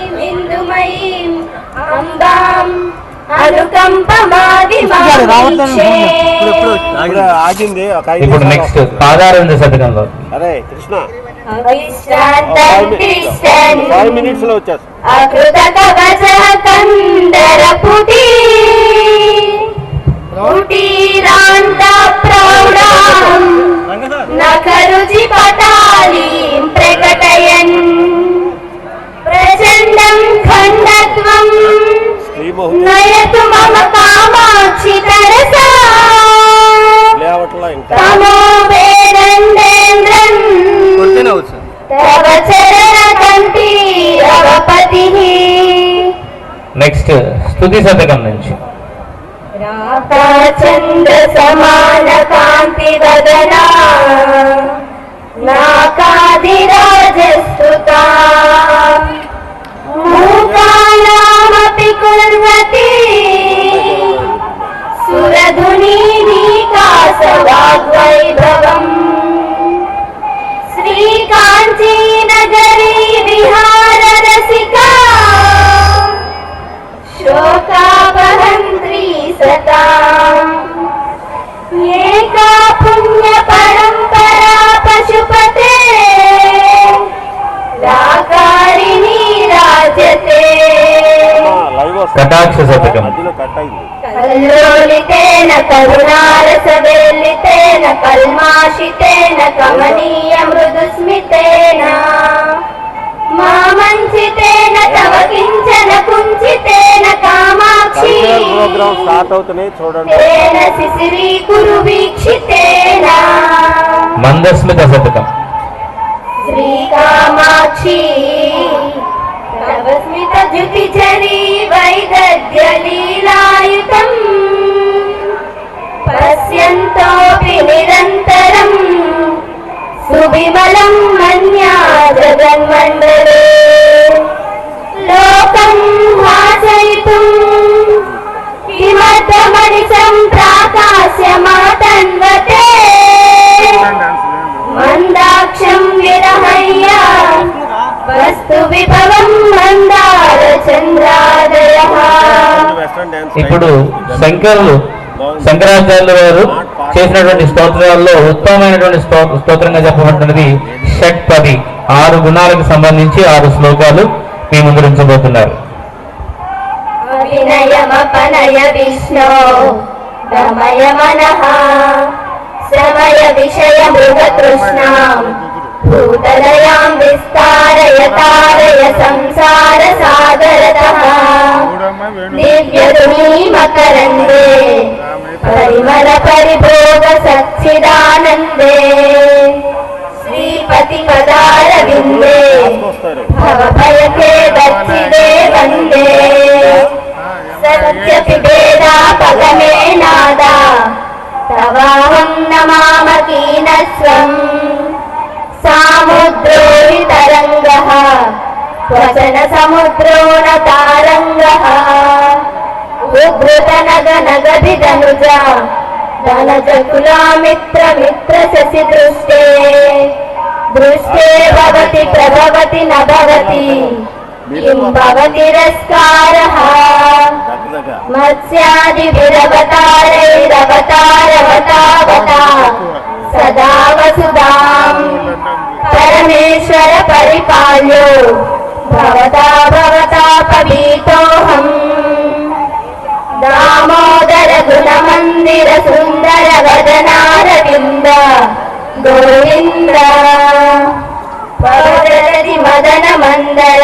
అంబుమయీమిందుమయీం అంబాం అనుకంపమాది ఆగింది. ఇప్పుడు నెక్స్ట్ పాదారంద శతకంలో అరే కృష్ణ 5 minutes లో వచ్చేస్తా. అకృత కవచ కందర పుటి పుటీరాంత ప్రౌఢాం నఖరుచి పటాలీం ప్రకటయన్ ప్రచండం ఖండత్వం నయతు మమ కామాక్షి తరసా తమో వేదండేంద్రం తవ చరణ కంఠీ అవపతిః. నెక్స్ట్ స్తుతి శతకం నుంచి రాతా చంద్ర సమాన కాంతి వదనా నాకాదిరాజస్తుతా మూకానామపి కుర్వతి సురధుని నీకాస వాగ్వైభవం శ్రీకాంచీ నగరీ విహార రసికా శోకాపహంత్రీ సతా ఏకా పుణ్య పరంపరా పశుపతే రాకారిణీ రాజతే. కటాక్ష శతకం కల్లోలితేన కరుణారసవేలితేన కల్మాషితేన కమనీయ మృదుస్మితేన మామంచితేన తవ కించన కుంచితేన కామాక్షి స్టార్ట్ అవుతున్నాయి చూడండి. తేన శిశిరీ కురు వీక్షితేన మందస్మిత శతకం శ్రీ కామాక్షి తవ స్మిత జ్యుతిచరీ వైదగ్ధ్య లీలాయుతం పశ్యంతోపి నిరంతరం సువిమలం మన్యా జగన్మండలే లోకం హాసయితుం కిమర్థమణి సంప్రాకాశ్యమాతన్వతే మందాక్షం విరహయ్య వస్తు విభవం మందార చంద్రాదయః. ఇప్పుడు శంకరాచార్యుల వారు చేసినటువంటి స్తోత్రాల్లో ఉత్తమమైనటువంటి స్తోత్రంగా చెప్పబడినది షట్పది 6 గుణాలకు సంబంధించి 6 శ్లోకాలు మీ ముందు ఉంచబోతున్నారు. అవినయమపనయ విష్ణో దమయ మనః సమయ విషయ మృగతృష్ణాం భూతదయాం విస్తారయ తారయ సంసార సాగరతః దివ్యధునీ మకరందే పరిమళ పరిభోగ సచ్చిదానందే శ్రీపతి పదారవిందే భవభయకే దచ్చిదే వందే సత్య పిబేదా పగమే నాదా తవాహం నమామకీనస్వం సాముద్రో వితరంగః వచన సముద్రో న తారంగః ఉద్ధృత నగ నగభిధనుజ ధనజ కులామిత్ర మిత్ర శశి దృష్టే దృష్టే భవతి ప్రభవతి న భవతి కిం భవతి రస్కారః మత్స్యాది విరవతారైరవతారవతావతా సదా వసుదాం పరమేశ్వర పరిపాల్యో భవతా భవతా పవీతోహం దామోదర గుణమందిర సుందర వదనారవింద గోవింద పవదరది మదన మందర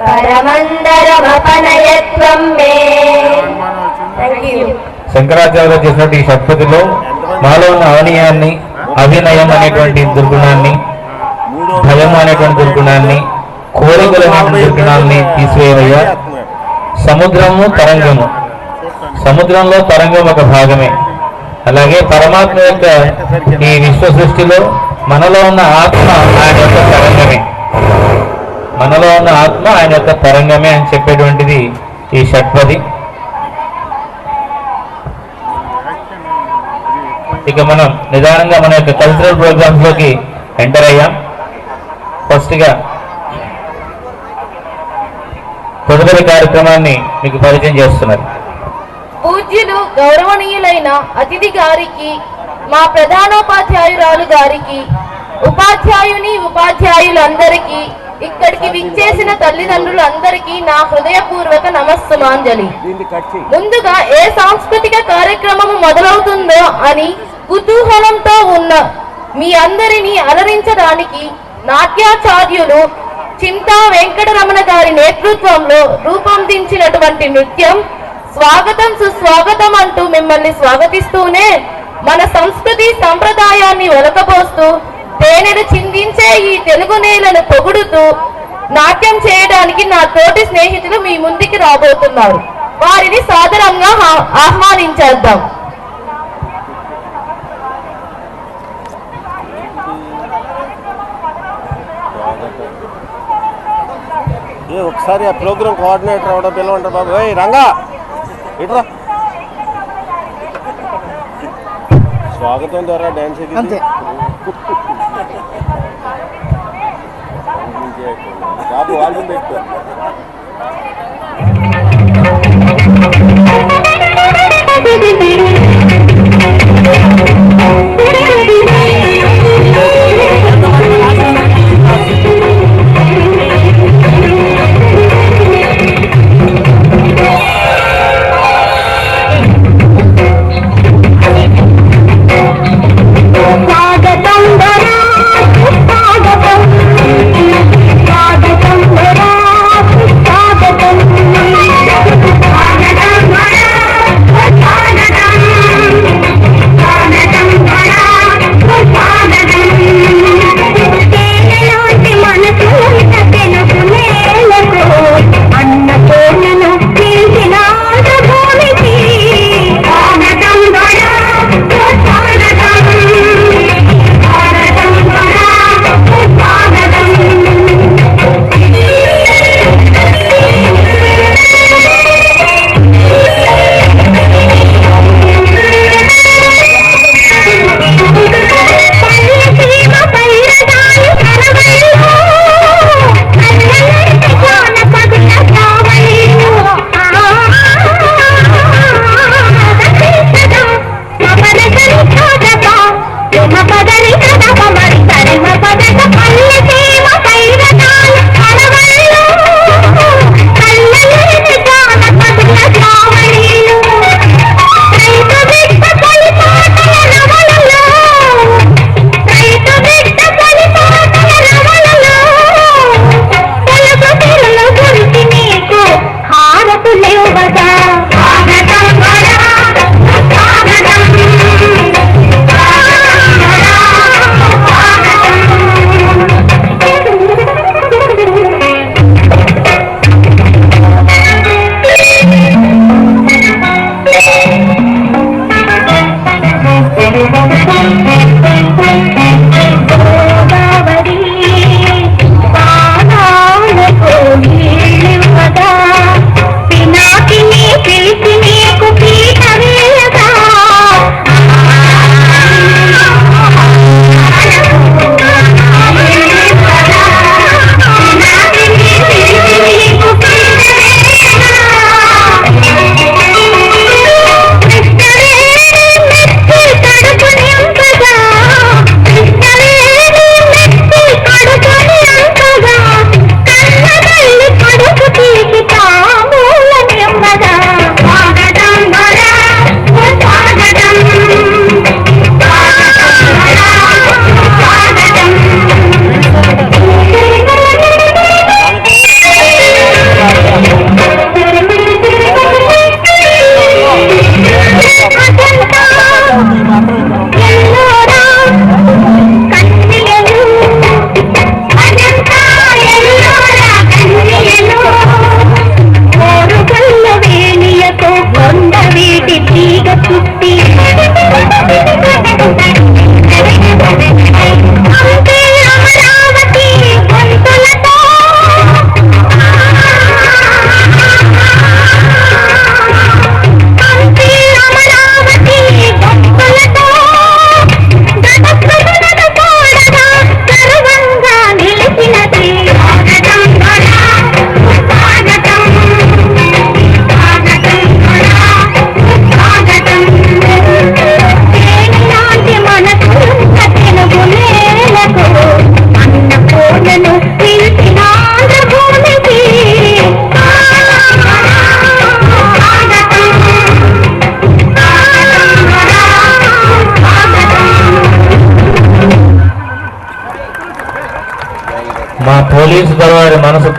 పరమందరమపనయత్వం మే. శంకరాచార్య చేసినటువంటి ఈ షట్పదిలో మాలో ఉన్న అవనీయాన్ని, అభినయం అనేటువంటి దుర్గుణాన్ని, భయం అనేటువంటి దుర్గుణాన్ని, కోరికలు అనేటువంటి దుర్గుణాన్ని తీసివేయవయ్యా. సముద్రము తరంగము, సముద్రంలో తరంగం ఒక భాగమే. అలాగే పరమాత్మ యొక్క ఈ విశ్వ సృష్టిలో మనలో ఉన్న ఆత్మ ఆయన యొక్క తరంగమే, మనలో ఉన్న ఆత్మ ఆయన యొక్క తరంగమే అని చెప్పేటువంటిది ఈ షట్పది. ఇక మనం నిదానంగా మన యొక్క కల్చరల్ ప్రోగ్రామ్స్ లోకి ఎంటర్ అయ్యాం. ఫస్ట్ గా తదుపరి కార్యక్రమాన్ని మీకు పరిచయం చేస్తున్నారు. పూజ్యులు గౌరవనీయులైన అతిథి గారికి, మా ప్రధానోపాధ్యాయురాలు గారికి, ఉపాధ్యాయులందరికీ, ఇక్కడికి విచ్చేసిన తల్లిదండ్రులందరికీ నా హృదయపూర్వక నమస్సుమాంజలి. ముందుగా ఏ సాంస్కృతిక కార్యక్రమం మొదలవుతుందో అని కుతూహలంతో ఉన్న మీ అందరినీ అలరించడానికి నాట్యాచార్యులు చింతా వెంకటరమణ గారి నేతృత్వంలో రూపొందించినటువంటి నృత్యం స్వాగతం సుస్వాగతం అంటూ మిమ్మల్ని స్వాగతిస్తూనే మన సంస్కృతి సంప్రదాయాన్ని వెలకబోస్తూ తేనెలు చిందించే ఈ తెలుగు నేలను పొగుడుతూ నాట్యం చేయడానికి నా తోటి స్నేహితులు మీ ముందుకి రాబోతున్నారు. వారిని సాదరంగా ఆహ్వానించేద్దాం. ఒకసారి ఆ ప్రోగ్రామ్ కోఆర్డినేటర్ అవడం పిలవంటారు బాబు. రంగా ఇట్రా. స్వాగతం ద్వారా డాన్స్ అంతే. బాబు వాళ్ళు పెట్టు. స్వాగతం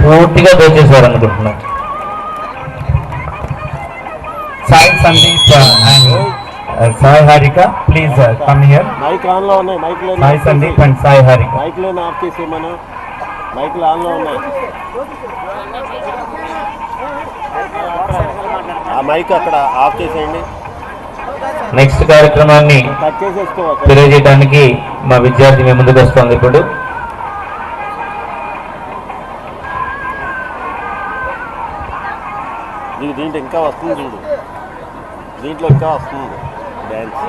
పూర్తిగా దోచేశారు అనుకుంటున్నాను. Sai Sandeep and Sai Harika, please come here. Mic on లో ఉన్నాయి. మైక్ లో Sai Sandeep and Sai Harika. Mic లో ఆఫ్ చేసి మనం మైక్ లో ఆన్ లో ఉన్నాయి. ఆ మైక్ అక్కడ ఆఫ్ చేసేయండి. నెక్స్ట్ కార్యక్రమాన్ని కట్ చేసేసుకోవాలి. తెలియజేయడానికి మా విద్యార్థి మీ ముందుకు వస్తుంది. ఇప్పుడు దీంట్లో ఇంకా వస్తుంది చూడు, దీంట్లో ఇంకా వస్తుంది డ్యాన్స్.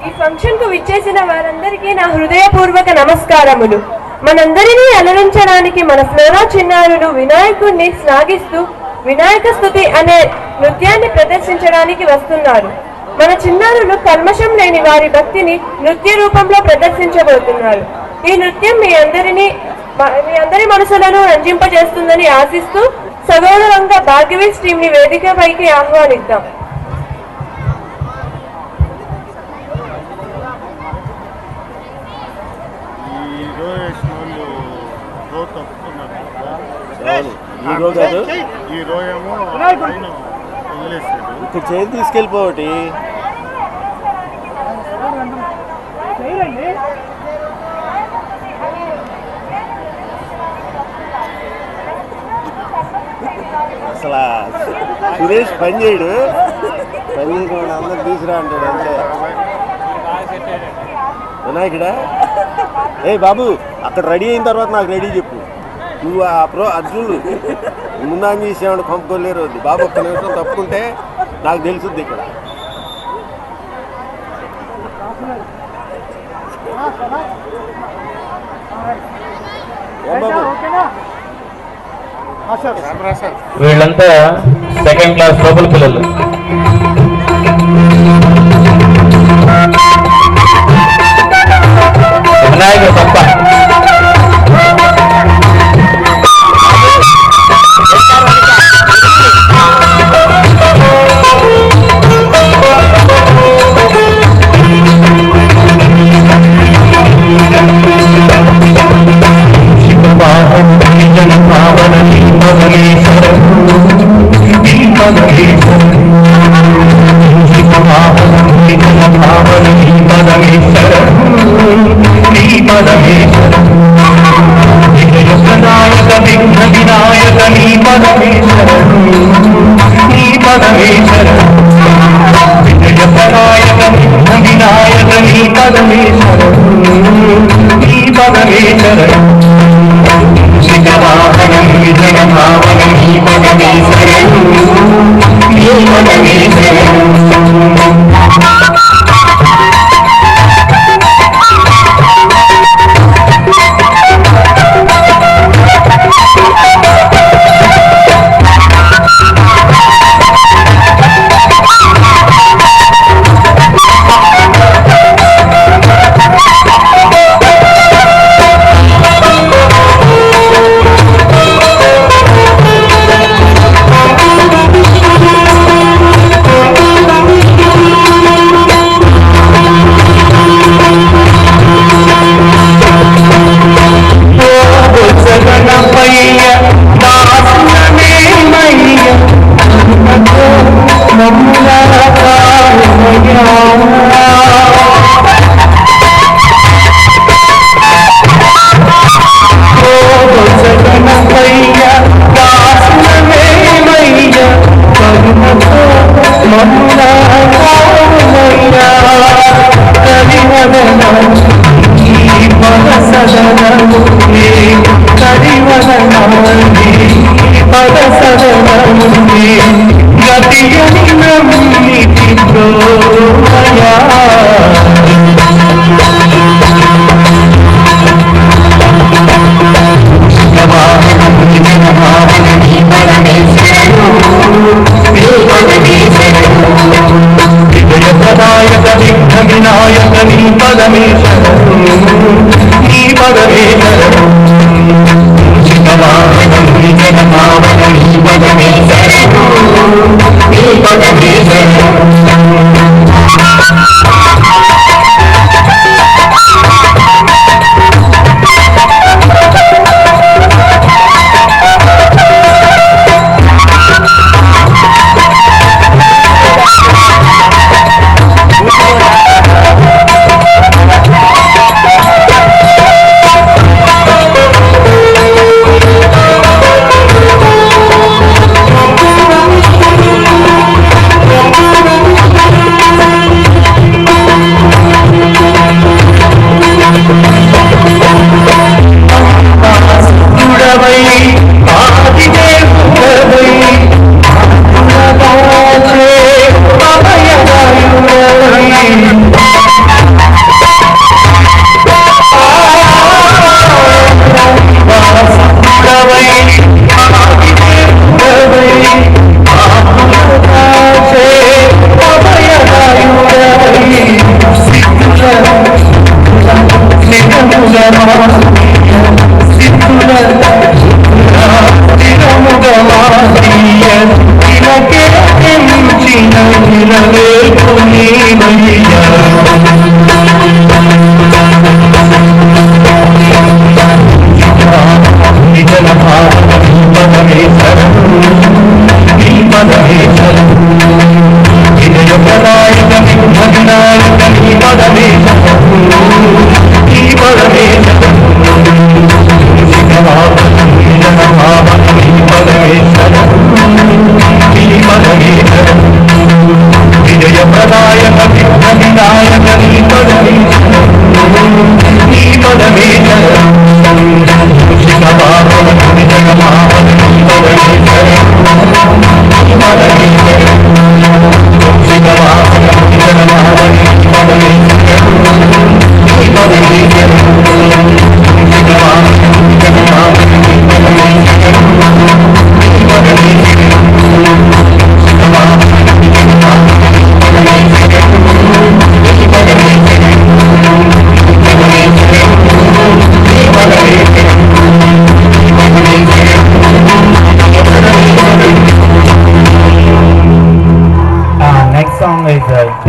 ఈ ఫంక్షన్ కు విచ్చేసిన వారందరికీ నా హృదయపూర్వక నమస్కారములు. మనందరినీ అలరించడానికి మన ఫ్లోరా చిన్నారులు వినాయకుడిని శ్లాఘిస్తూ వినాయక స్తుతి అనే నృత్యాన్ని ప్రదర్శించడానికి వస్తున్నారు. మన చిన్నారులు కల్మషం లేని వారి భక్తిని నృత్య రూపంలో ప్రదర్శించబోతున్నారు. ఈ నృత్యం మీ అందరి మనసులను రంజింపజేస్తుందని ఆశిస్తూ సగౌరవంగా భాగ్యవీస్ టీం ని వేదికపైకి ఆహ్వానిద్దాం. ఇక్కడ చేతి తీసుకెళ్ళిపోవటి. అసలు సురేష్ పని చేయడు, పని చేయకుండా అందరు తీసుకురా అంటాడు అంతే. వినాయకుడా, ఏ బాబు అక్కడ రెడీ అయిన తర్వాత నాకు రెడీ చెప్పు. నువ్వు అర్జునుడు ముందని చేసేవాడు పంపుకోలేరు. బాబు ఒక్క నిమిషం తప్పుకుంటే నాకు తెలుసుద్ది ఇక్కడ. వీళ్ళంతా సెకండ్ క్లాస్ లోపల పిల్లలు. వినాయకుడు తప్ప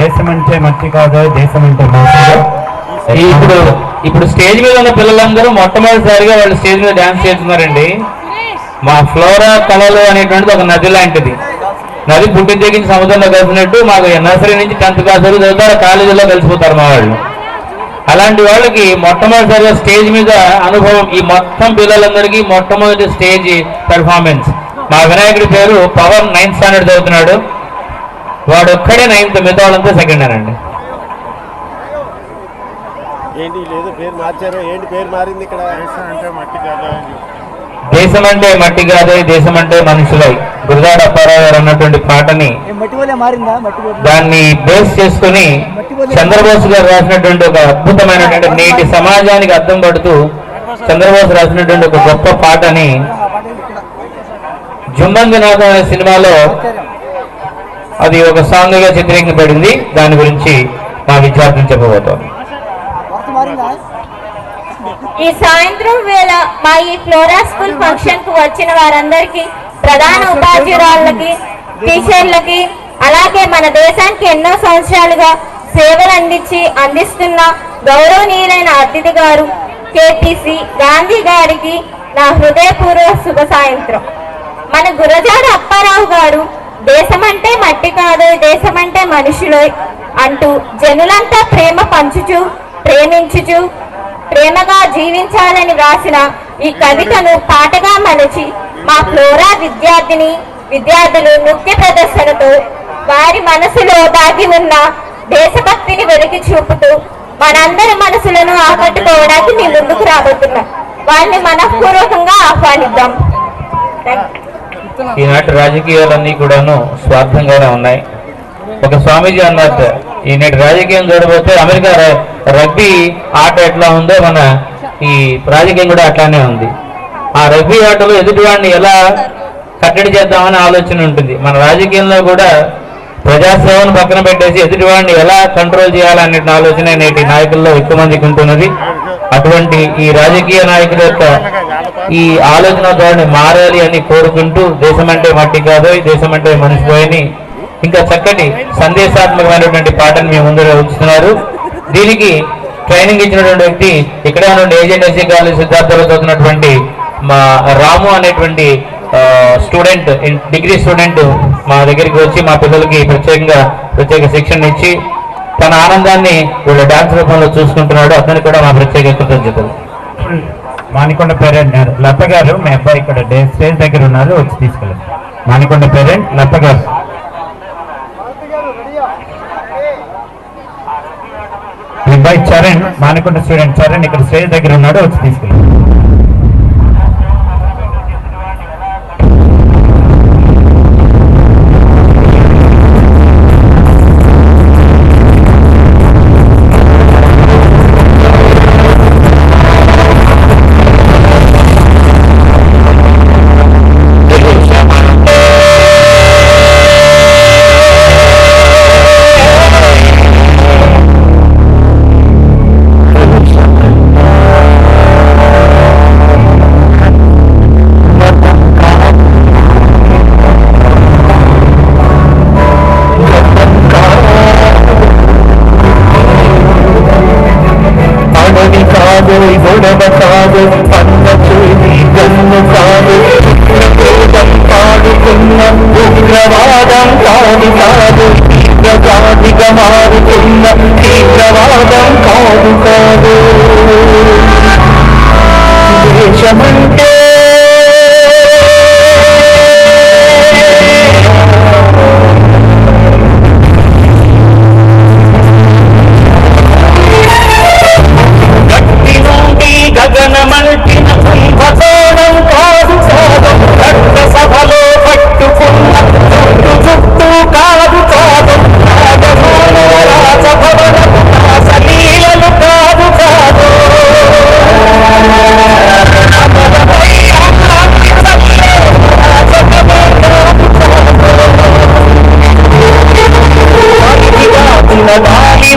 దేశమంటే మట్టి కాదు దేశమంటే మనుషులు. ఇప్పుడు స్టేజ్ మీద ఉన్న పిల్లలందరూ మొట్టమొదటిసారిగా వాళ్ళు స్టేజ్ మీద డాన్స్ చేస్తున్నారండి. మా ఫ్లోరా కళలు అనేటువంటిది ఒక నది లాంటిది. నది పుట్టి తెగించి సముద్రంలో కలిసినట్టు మాకు నర్సరీ నుంచి 10th క్లాస్ వరకు చదువుతారు, కాలేజీలో కలిసిపోతారు మా వాళ్ళు. అలాంటి వాళ్ళకి మొట్టమొదటిసారిగా స్టేజ్ మీద అనుభవం. ఈ మొత్తం పిల్లలందరికీ మొట్టమొదటి స్టేజ్ పెర్ఫార్మెన్స్. మా వినాయకుడి పేరు పవన్ 9th స్టాండర్డ్ చదువుతున్నాడు. వాడు ఒక్కడే 9th, మిగతా వాళ్ళంతా సెకండ్ అండి. ఏంటి లేదు పేరు మార్చారు, ఏంటి పేరు మారింది ఇక్కడ? దేశం అంటే మట్టి కాదే దేశం అంటే మనుషులై, గురజాడ అప్పారావు గారు అన్నటువంటి పాటని దాన్ని బేస్ చేసుకుని చంద్రబోస్ గారు రాసినటువంటి ఒక అద్భుతమైనటువంటి నేటి సమాజానికి అర్థం పడుతూ చంద్రబోస్ రాసినటువంటి ఒక గొప్ప పాటని జుమ్మందినాథం అనే సినిమాలో అది ఒక సాంగ్ గా చిత్రీకరించబడింది. దాని గురించి మా విద్యార్థులు చెప్పబోతోంది. ఈ సాయంత్రం వేళ మా ఈ ఫ్లోరా స్కూల్ ఫంక్షన్ కు వచ్చిన వారందరికీ, ప్రధాన ఉపాధ్యాయురాళ్ళకి, టీచర్లకి, అలాగే మన దేశానికి ఎన్నో సంవత్సరాలుగా సేవలు అందిస్తున్న గౌరవనీయులైన అతిథి గారు కేటీసీ గాంధీ గారికి నా హృదయపూర్వక శుభ సాయంత్రం. మన గురజాడ అప్పారావు గారు దేశమంటే మట్టి కాదు దేశమంటే మనుషులే అంటూ జనులంతా ప్రేమ పంచుచు ప్రేమించుచు ప్రేమగా జీవించాలని వ్రాసిన ఈ కవితను పాటగా మలచి మా ఫ్లోరా విద్యార్థులు నృత్య ప్రదర్శనతో వారి మనసులో దాగి ఉన్న దేశభక్తిని వెలికి చూపుతూ మనందరి మనసులను ఆకట్టుకోవడానికి మీ ముందుకు రాబోతున్నాం. వారిని మనఃపూర్వకంగా ఆహ్వానిద్దాం. ఈనాటి రాజకీయాలన్నీ కూడాను స్వార్థంగానే ఉన్నాయి. ఒక స్వామీజీ అన్నారు, ఈనాటి రాజకీయం చూడబోతే అమెరికా రగ్బీ ఆట ఎట్లా ఉందో మన ఈ రాజకీయం కూడా అట్లానే ఉంది. ఆ రగ్బీ ఆటలో ఎదుటివాడిని ఎలా కట్టడి చేద్దామని ఆలోచన ఉంటుంది. మన రాజకీయంలో కూడా ప్రజాసేవను పక్కన పెట్టేసి ఎదుటివాడిని ఎలా కంట్రోల్ చేయాలనే ఆలోచన నేటి నాయకుల్లో ఎక్కువ మందికి ఉంటున్నది. అటువంటి ఈ రాజకీయ నాయకుల యొక్క ఈ ఆలోచన ధోరణి మారాలి అని కోరుకుంటూ దేశమంటే మట్టి కాదు దేశం అంటే మనిషిపోయని ఇంకా చక్కటి సందేశాత్మకమైనటువంటి పాటను మీ ముందు ఉంచుతున్నారు. దీనికి ట్రైనింగ్ ఇచ్చినటువంటి వ్యక్తి ఇక్కడే ఉన్న ఏజెంట్ ఎస్సీ కాలేజ్ సిద్ధార్థలో చదువుతున్నటువంటి మా రాము అనేటువంటి స్టూడెంట్, డిగ్రీ స్టూడెంట్ మా దగ్గరికి వచ్చి మా పిల్లలకి ప్రత్యేక శిక్షణ ఇచ్చి తన ఆనందాన్ని వీళ్ళ డాన్స్ రూపంలో చూసుకుంటున్నాడు. అతనికి కూడా మా ప్రత్యేక కృతజ్ఞతలు. మానికొండ పేరెంట్ లత గారు, మీ అబ్బాయి ఇక్కడ స్టేజ్ దగ్గర ఉన్నారు, వచ్చి తీసుకెళ్ళండి. మానికొండ పేరెంట్ లత గారు. మీ అబ్బాయి చరణ్, మానికొండ స్టూడెంట్ చరణ్ ఇక్కడ స్టేజ్ దగ్గర ఉన్నాడు, వచ్చి తీసుకెళ్ళండి. కాదు గొడవ కాదు పన్న చేతి గన్ను కాదు పాడుతున్న ఉగ్రవాదం కాదు కాదు తీవ్రవాదిగా మారుతున్న తీవ్రవాదం కాదు కాదు దేశమంటే గగనమంటిన కుంభకోణం కాదు కాదు రక్త సభలో పట్టుకున్న చుట్టూ కాదు కాదు రాజభవన రాజభవన రాసలీలలు కాదు కాదు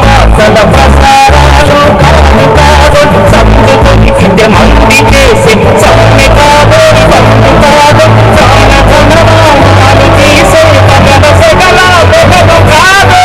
వాసన ప్రసారాలు కాదు కాదు సంస్కృతి మంది చేసి సమ్మె కాదు సందు కాదు జానజనమాలు చేసే పగల సగల వెగలు కాదు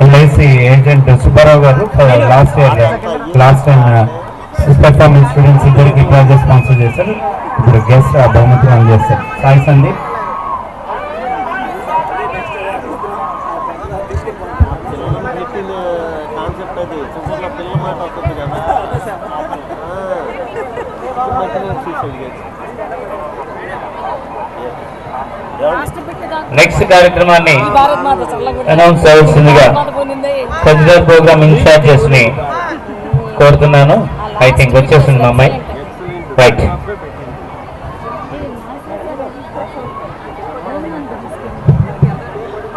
ఎల్ఐసి ఏజెంట్ సుబ్బారావు గారు లాస్ట్ టైం పర్ఫార్మెన్స్ స్టూడెంట్స్ ఇద్దరికి ప్రాజెక్ట్ స్పాన్సర్ చేశారు. ఇప్పుడు గెస్ట్ ఆ బహుమతి అందజేస్తారు. సాయి సందీప్. నెక్స్ట్ కార్యక్రమాన్ని అనౌన్స్ అవ్వాల్సిందిగా కల్చరల్ ప్రోగ్రామ్ ఇన్ఛార్జెస్ ని కోరుతున్నాను. ఐ థింక్ వచ్చేసింది మా అమ్మాయి. రైట్.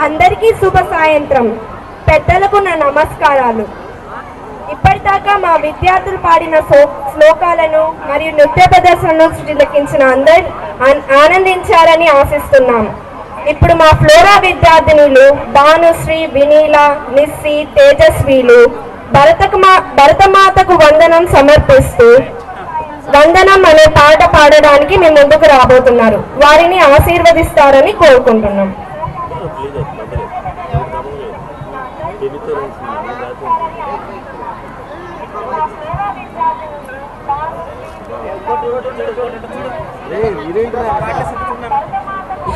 అందరికీ శుభ సాయంత్రం. పెద్దలకు నా నమస్కారాలు. ఇప్పటిదాకా మా విద్యార్థులు పాడిన శ్లోకాలను మరియు నృత్య ప్రదర్శనను తిలకించిన అందరూ ఆనందించారని ఆశిస్తున్నాం. ఇప్పుడు మా ఫ్లోరా విద్యార్థినులు భానుశ్రీ, వినీల, నిస్సి, తేజస్వీలు భరతమాతకు వందనం సమర్పిస్తూ వందనం అనే పాట పాడడానికి మీ ముందుకు రాబోతున్నారు. వారిని ఆశీర్వదిస్తారని కోరుకుంటున్నాం.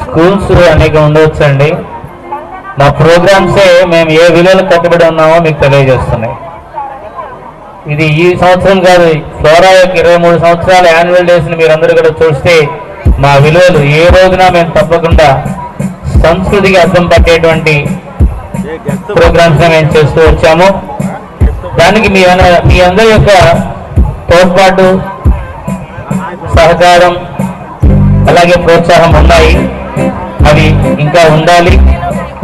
స్కూల్స్ అనేక ఉండవచ్చండి. మా ప్రోగ్రామ్సే మేము ఏ విలువలు కట్టుబడి ఉన్నామో మీకు తెలియజేస్తున్నాయి. ఇది ఈ సంవత్సరం కాదు, ఫ్లోరా యొక్క 23 సంవత్సరాల యాన్యువల్ డేస్ని మీరందరూ కూడా చూస్తే మా విలువలు ఏ రోజున మేము తప్పకుండా సంస్కృతికి అర్థం పట్టేటువంటి ప్రోగ్రామ్స్ మేము చేస్తూ వచ్చాము. దానికి మీ అందరి యొక్క తోడ్పాటు, సహకారం అలాగే ప్రోత్సాహం ఉన్నాయి. అవి ఇంకా ఉండాలి.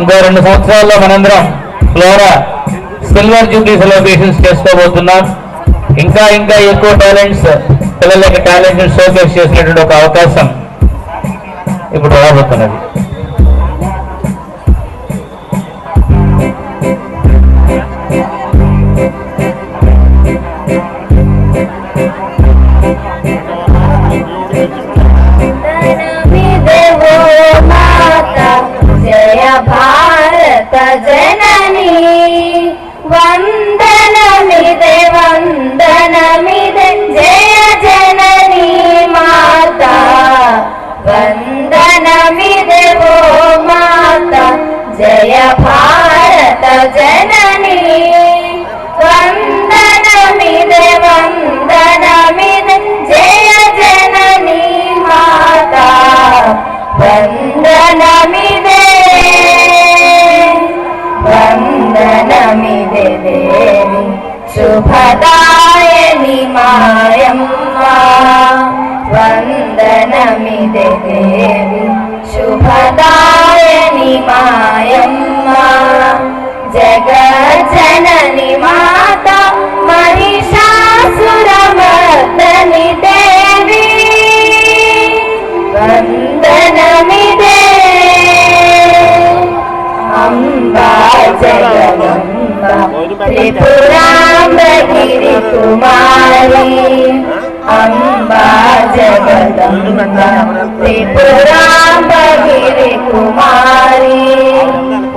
ఇంకో 2 సంవత్సరాల్లో మనందరం ఫ్లోరా సిల్వర్ జూబ్లీ సెలబ్రేషన్స్ చేసుకోబోతున్నాం. ఇంకా ఎక్కువ టాలెంట్స్, పిల్లల యొక్క టాలెంట్ షోకేస్ చేసినటువంటి ఒక అవకాశం ఇప్పుడు రాబోతున్నది. జయ భారత జననీ వందనమిదే వందనమిదే జయ జననీ మాతా వందనమిదే ఓ మాతా జయ భారత జననీ వందనమిదే వందనమిదే జయ జననీ మాతా వందనమిదే వందనమిదే దేవి శుభదాయని మాయమ్మ వందనమిదే దేవి శుభదాయని మాయమ్మ జగజ్జనని మాతా మహిషాసురమర్దని దేవి వందనమిదే అంబా జగదంబ త్రిపురాంబగిరి కుమారి అంబా జగదంబ త్రిపురాంబగిరి కుమారి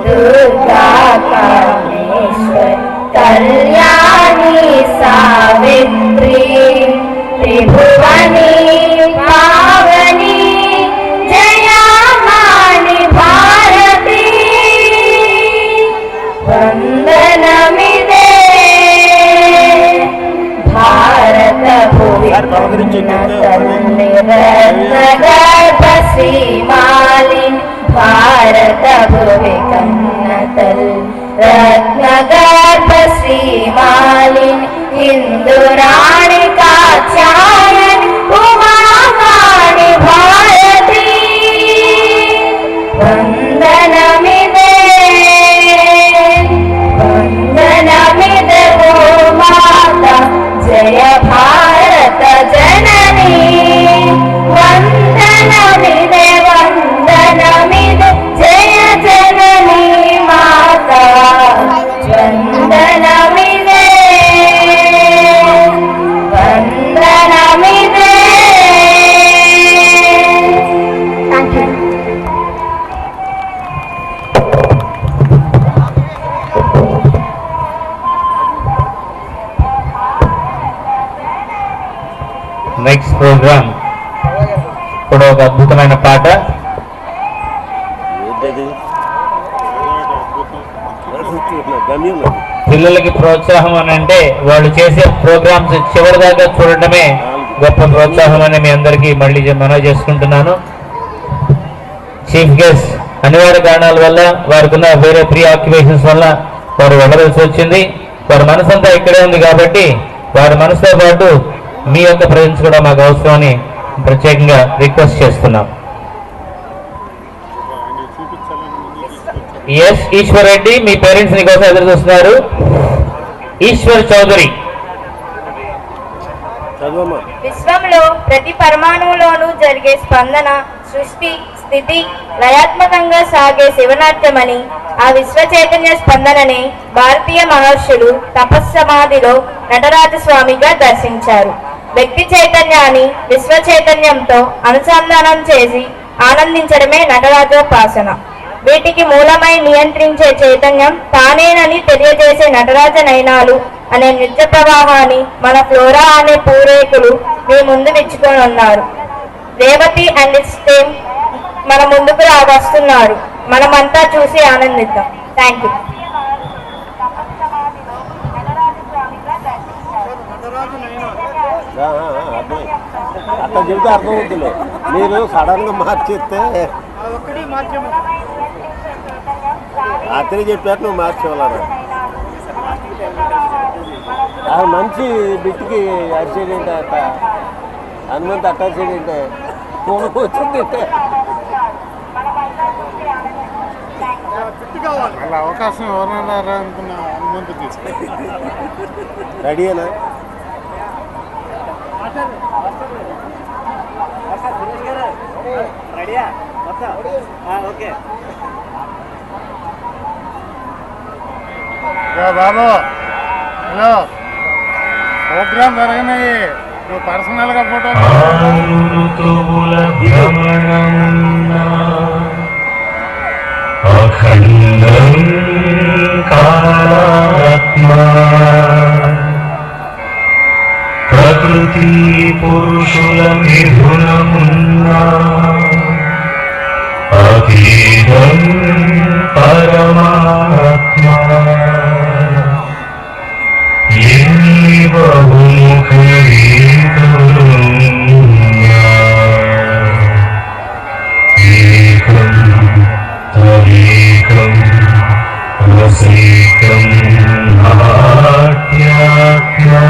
దుర్గా కామేశ్వరి కళ్యాణి సావిత్రి త్రిభువని పావని జయమాని భారతి వందనమిదే భారత భువి రత్నగర్భ శ్రీమాలిని భారత భువి కన్నతల్ రత్నగర్భ శ్రీమాలిని హిందురాణి కాచాయని ఉమామాని భారతి వందనమిదే వందనమిదే ఓ మాతా జయ భారత జననీ వందనమిదే వందనమిదే జయ జననీ మాతా వందనమిదే వందనమిదే. Thank you. నెక్స్ట్ ప్రోగ్రామ్ ఇప్పుడు ఒక అద్భుతమైన పాట. పిల్లలకి ప్రోత్సాహం అని అంటే వాళ్ళు చేసే ప్రోగ్రామ్స్ చివరి దాకా చూడటమే గొప్ప ప్రోత్సాహం అని మీ అందరికీ మళ్ళీ మనవి చేసుకుంటున్నాను. చీఫ్ గెస్ట్ అనివార్య కారణాల వల్ల వారికి ఉన్న వేరే ప్రీ ఆక్యుపేషన్స్ వల్ల వారు వెళ్ళవలసి వచ్చింది. వారి మనసంతా ఇక్కడే ఉంది కాబట్టి వారి మనసుతో పాటు మీ యొక్క ప్రజెన్స్ కూడా మాకు అవసరం అని ప్రత్యేకంగా రిక్వెస్ట్ చేస్తున్నాం. ఎస్ ఈశ్వర్ రెడ్డి, మీ పేరెంట్స్ ని కోసం ఎదురు చూస్తున్నారు. ఈశ్వర్ చౌదరి. విశ్వంలో ప్రతి పరమాణువులోనూ జరిగే స్పందన సృష్టి స్థితి లయాత్మకంగా సాగే శివనాట్యమని, ఆ విశ్వ చైతన్య స్పందనని భారతీయ మహర్షులు తపస్సమాధిలో నటరాజస్వామిగా దర్శించారు. వ్యక్తి చైతన్యాన్ని విశ్వ చైతన్యంతో అనుసంధానం చేసి ఆనందించడమే నటరాజోపాసన. వీటికి మూలమై నియంత్రించే చైతన్యం తానేనని తెలియజేసే నటరాజ నయనాలు అనే నృత్య ప్రవాహాన్ని మన ఫ్లోరా అనే పూరేకులు మీ ముందు విచ్చుకొని ఉన్నారు. రేవతి అండ్ ఇట్స్ టీమ్ మన ముందుకు వస్తున్నారు. మనమంతా చూసి ఆనందిద్దాం. Thank you. అట్లా చెబితే అర్థం అవుతుంది. మీరు సడన్ గా మార్చేస్తే రాత్రి చెప్పారు, నువ్వు మార్చేవాళ్ళ మంచి బిట్టికి అరిసేడేంటే అట్ట హనుమంత్ అట్ట అరిసేడేంటే ఫోన్ వచ్చింది. అలా అవకాశం ఎవరన్నారా అనుకున్నా హనుమంతు తీసుకు రెడీనా? బాబు హలో, ప్రోగ్రామ్ జరగనాయి, నువ్వు పర్సనల్ గా ఫోటో ప్రకృతి పురుషుల మిథునమున్నా అతీతం పరమాత్మ ఎన్ని బహుముఖ ఏకం తదేకం రసైకం నాట్యాత్మా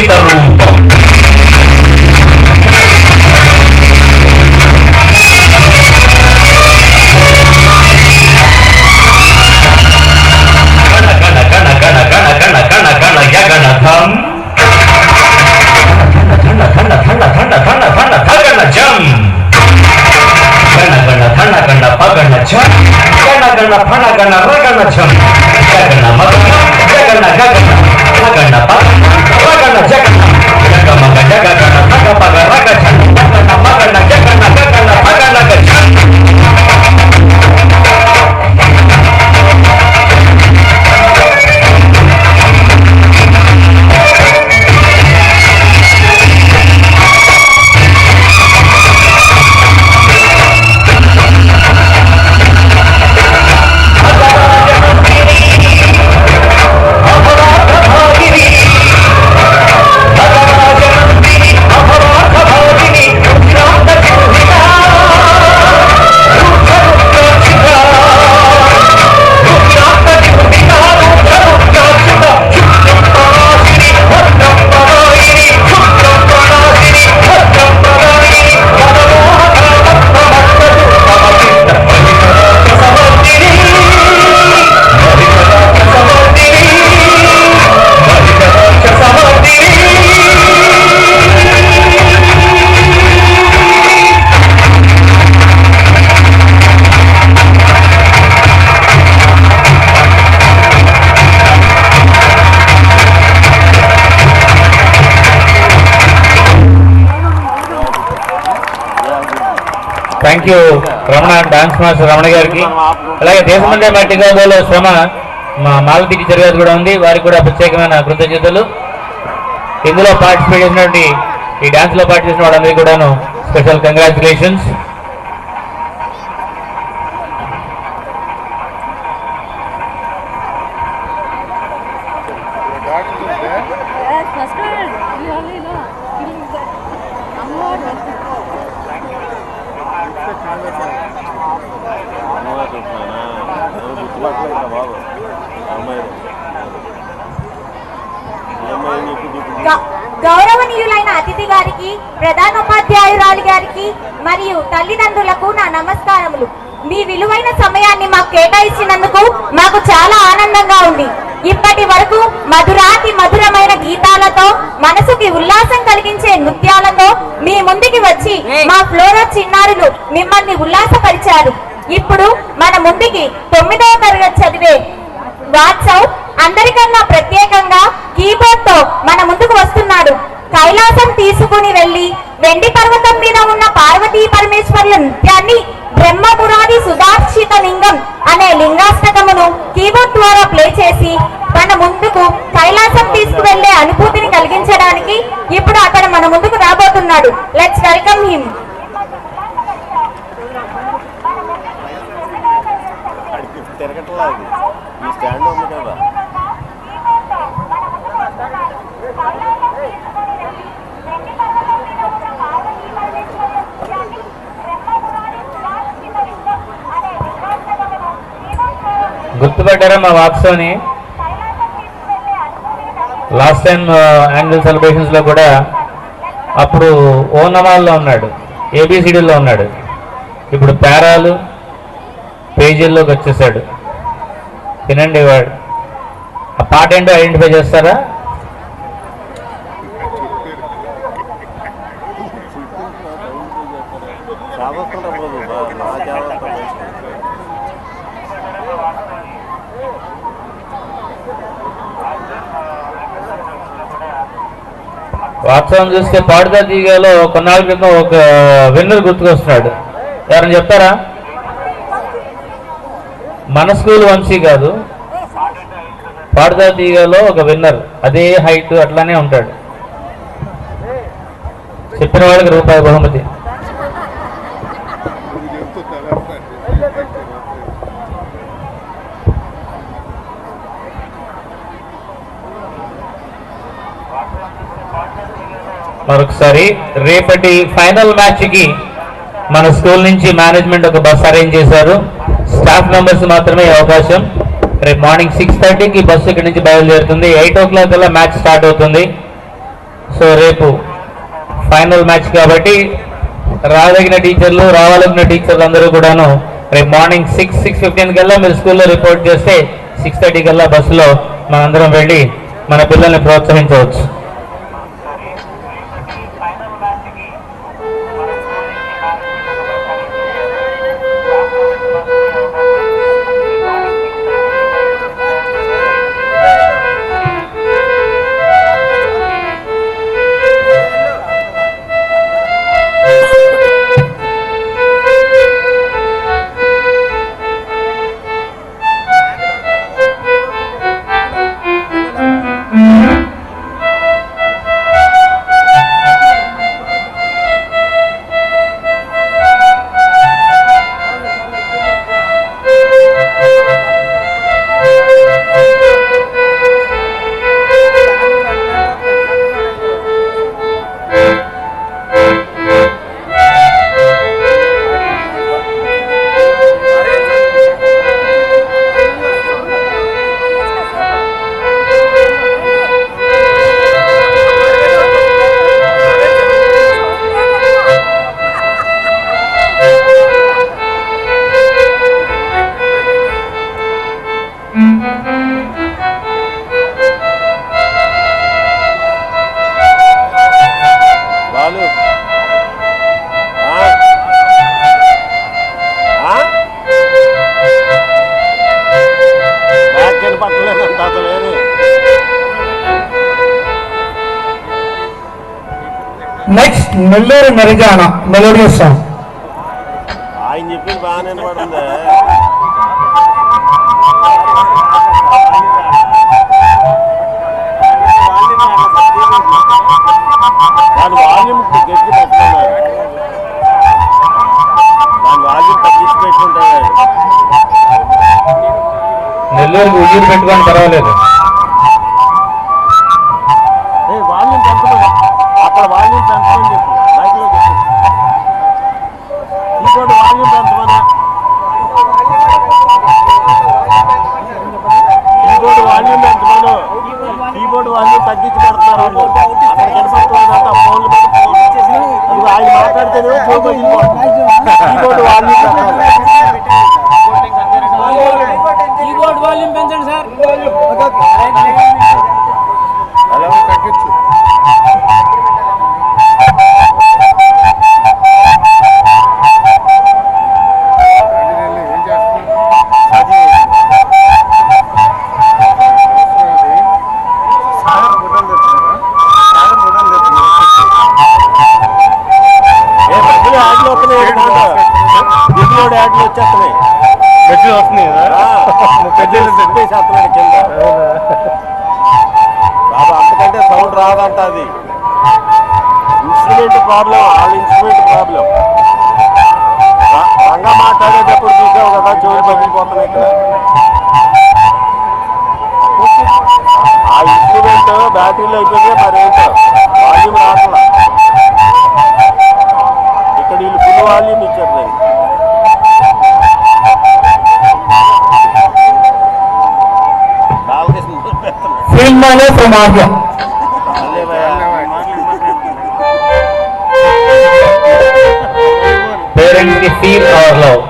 వికసిత రూపం. Thank you Ramana, dance master Ramana గారికి. అలాగే దేశమంటే మట్టిగాలో శ్రమ మా మాలతి టీచర్ గారు కూడా ఉంది, వారికి కూడా ప్రత్యేకమైన కృతజ్ఞతలు. ఇందులో పార్టిసిపేట్ చేసినటువంటి ఈ డాన్స్ లో పార్టిసిపేట్ చేసిన వాళ్ళందరికీ కూడాను స్పెషల్ కంగ్రాచులేషన్స్. గౌరవనీయులైన అతిథి గారికి, ప్రధానోపాధ్యాయురాలి గారికి మరియు తల్లిదండ్రులకు నా నమస్కారములు. మీ విలువైన సమయాన్ని మాకు కేటాయించినందుకు మాకు చాలా ఆనందంగా ఉంది. ఇప్పటి వరకు మధురాతి మధురమైన గీతాలతో, మనసుకి ఉల్లాసం కలిగించే నృత్యాలతో మీ ముందుకి వచ్చి మా ఫ్లోరా చిన్నారులు మిమ్మల్ని ఉల్లాసపరిచారు. ఇప్పుడు మన ముందుకి 9వ తరగతి చదివే వాట్సాప్ అందరికన్నా ప్రత్యేకంగా కీబోర్డ్ తో మన ముందుకు వస్తున్నాడు. కైలాసం తీసుకుని వెళ్లి వెండి పర్వతం మీద ఉన్న పార్వతీ పరమేశ్వర్ల నృత్యాన్ని బ్రహ్మపురాది సుధార్షిత లింగం అనే లింగాష్టకమును కీబోర్డ్ ద్వారా ప్లే చేసి మన ముందుకు కైలాసం తీసుకువెళ్లే అనుభూతిని కలిగించడానికి ఇప్పుడు అతను మన ముందుకు రాబోతున్నాడు. Let's welcome him. తిరగట్లేదు, ఈ స్టాండ్ ఉంది కదా. గుర్తుపెట్టారా మా వాట్సాప్ని? లాస్ట్ టైం యాన్యువల్ సెలబ్రేషన్స్ లో కూడా అప్పుడు ఓనమాల్లో ఉన్నాడు, ఏబిసిడీలో ఉన్నాడు. ఇప్పుడు పేరాలు పేజీల్లోకి వచ్చేసాడు. వినండి, వాడు ఆ పాట ఏంటో ఐడెంటిఫై చేస్తారా? వాట్సాప్ చూస్తే పాడుతా తీగలో కొన్నాళ్ళ క్రితం ఒక విన్నర్ గుర్తుకొస్తున్నాడు. ఎవరైనా చెప్తారా? మన స్కూల్ వంశీ కాదు, పాడుతా తీగలో ఒక విన్నర్, అదే హైట్ అట్లానే ఉంటాడు. చెప్పిన వాళ్ళకి రూపాయి బహుమతి. మరొకసారి రేపటి ఫైనల్ మ్యాచ్ కి మన స్కూల్ నుంచి మేనేజ్మెంట్ ఒక బస్ అరేంజ్ చేశారు. స్టాఫ్ మెంబర్స్ మాత్రమే అవకాశం. రేపు మార్నింగ్ 6:30కి బస్సు ఇక్కడి నుంచి బయలుదేరుతుంది. 8 o'clock కల్లా మ్యాచ్ స్టార్ట్ అవుతుంది. సో రేపు ఫైనల్ మ్యాచ్ కాబట్టి రాదగిన టీచర్లు రావాలన్న టీచర్లు అందరూ కూడాను రేపు మార్నింగ్ 6:15 కల్లా మీరు స్కూల్లో రిపోర్ట్ చేస్తే 6:30 కల్లా బస్సులో మనందరం వెళ్ళి మన పిల్లల్ని ప్రోత్సహించవచ్చు. నెక్స్ట్ నెల్లూరు మెరిజానా మెలోడియస్ సాంగ్. ఆయన చెప్పింది బాగానే పడుతుంది. దాని వాల్యూమ్ గట్టి పెట్టుకున్నాడు, దాని వాల్యూమ్ తగ్గించి పెట్టుకుంటాడు. నెల్లూరుకి ఉయ్యూరు పెట్టుకొని పర్వాలేదు. వాల్యూమ్ పెంచమని అక్కడ వాల్యూమ్ పెంచమని చెప్పు, మైక్లో చెప్పు. కీబోర్డ్ వాల్యూమ్ పెంచమని, కీబోర్డ్ వాల్యూమ్ పెంచమను. కీబోర్డ్ వాల్యూమ్ తగ్గించి పెడుతున్నారు వాళ్ళు. అక్కడ కనిపిస్తున్నదంతా ఫోన్లు పెట్టి ఆయన మాట్లాడితేనే కీబోర్డ్ వాల్యూమ్ కీబోర్డ్ వాల్యూమ్ పెంచండి సార్. తగ్గించు. యాడ్లు వచ్చేస్తున్నాయి, గడ్డలు వస్తున్నాయి కదా, చెప్పేసేస్తున్నాడు కింద. బాబా అంతకంటే సౌండ్ రాదంట, అది ఇన్స్ట్రుమెంట్ ప్రాబ్లం, వాళ్ళ ఇన్స్ట్రుమెంట్ ప్రాబ్లం. రంగా మాట్లాడేటప్పుడు చూసావు కదా, చెవులు పగిలిపోతున్నాయి ఇక్కడ. ఆ ఇన్స్ట్రుమెంట్ బ్యాటరీలో అయిపోతే మరేంటో వాల్యూమ్ రావట్లా. ఇక్కడ వీళ్ళు ఫుల్ వాల్యూమ్ ఇచ్చారు దానికి. ఫిల్మాలో ప్రమాదం. పేరెంట్స్ కి ఫీల్ అవర్ లవ్.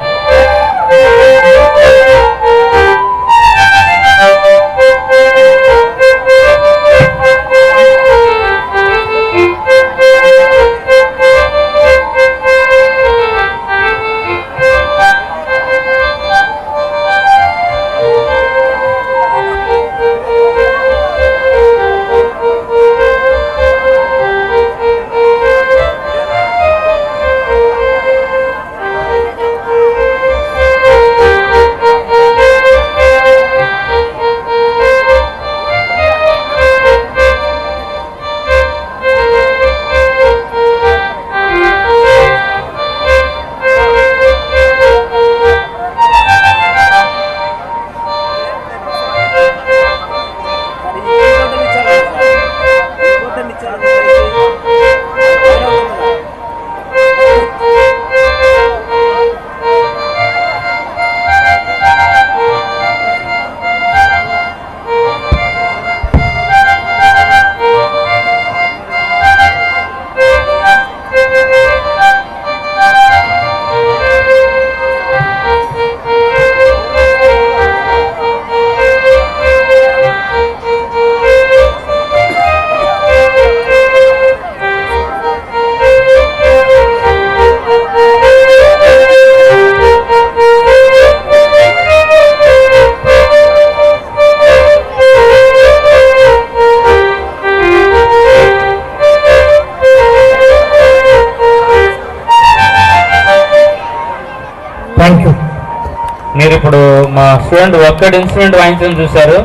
మీరు ఇప్పుడు మా స్టూడెంట్ ఒక్కటి ఇన్స్ట్రుమెంట్ వాయించడం చూశారు.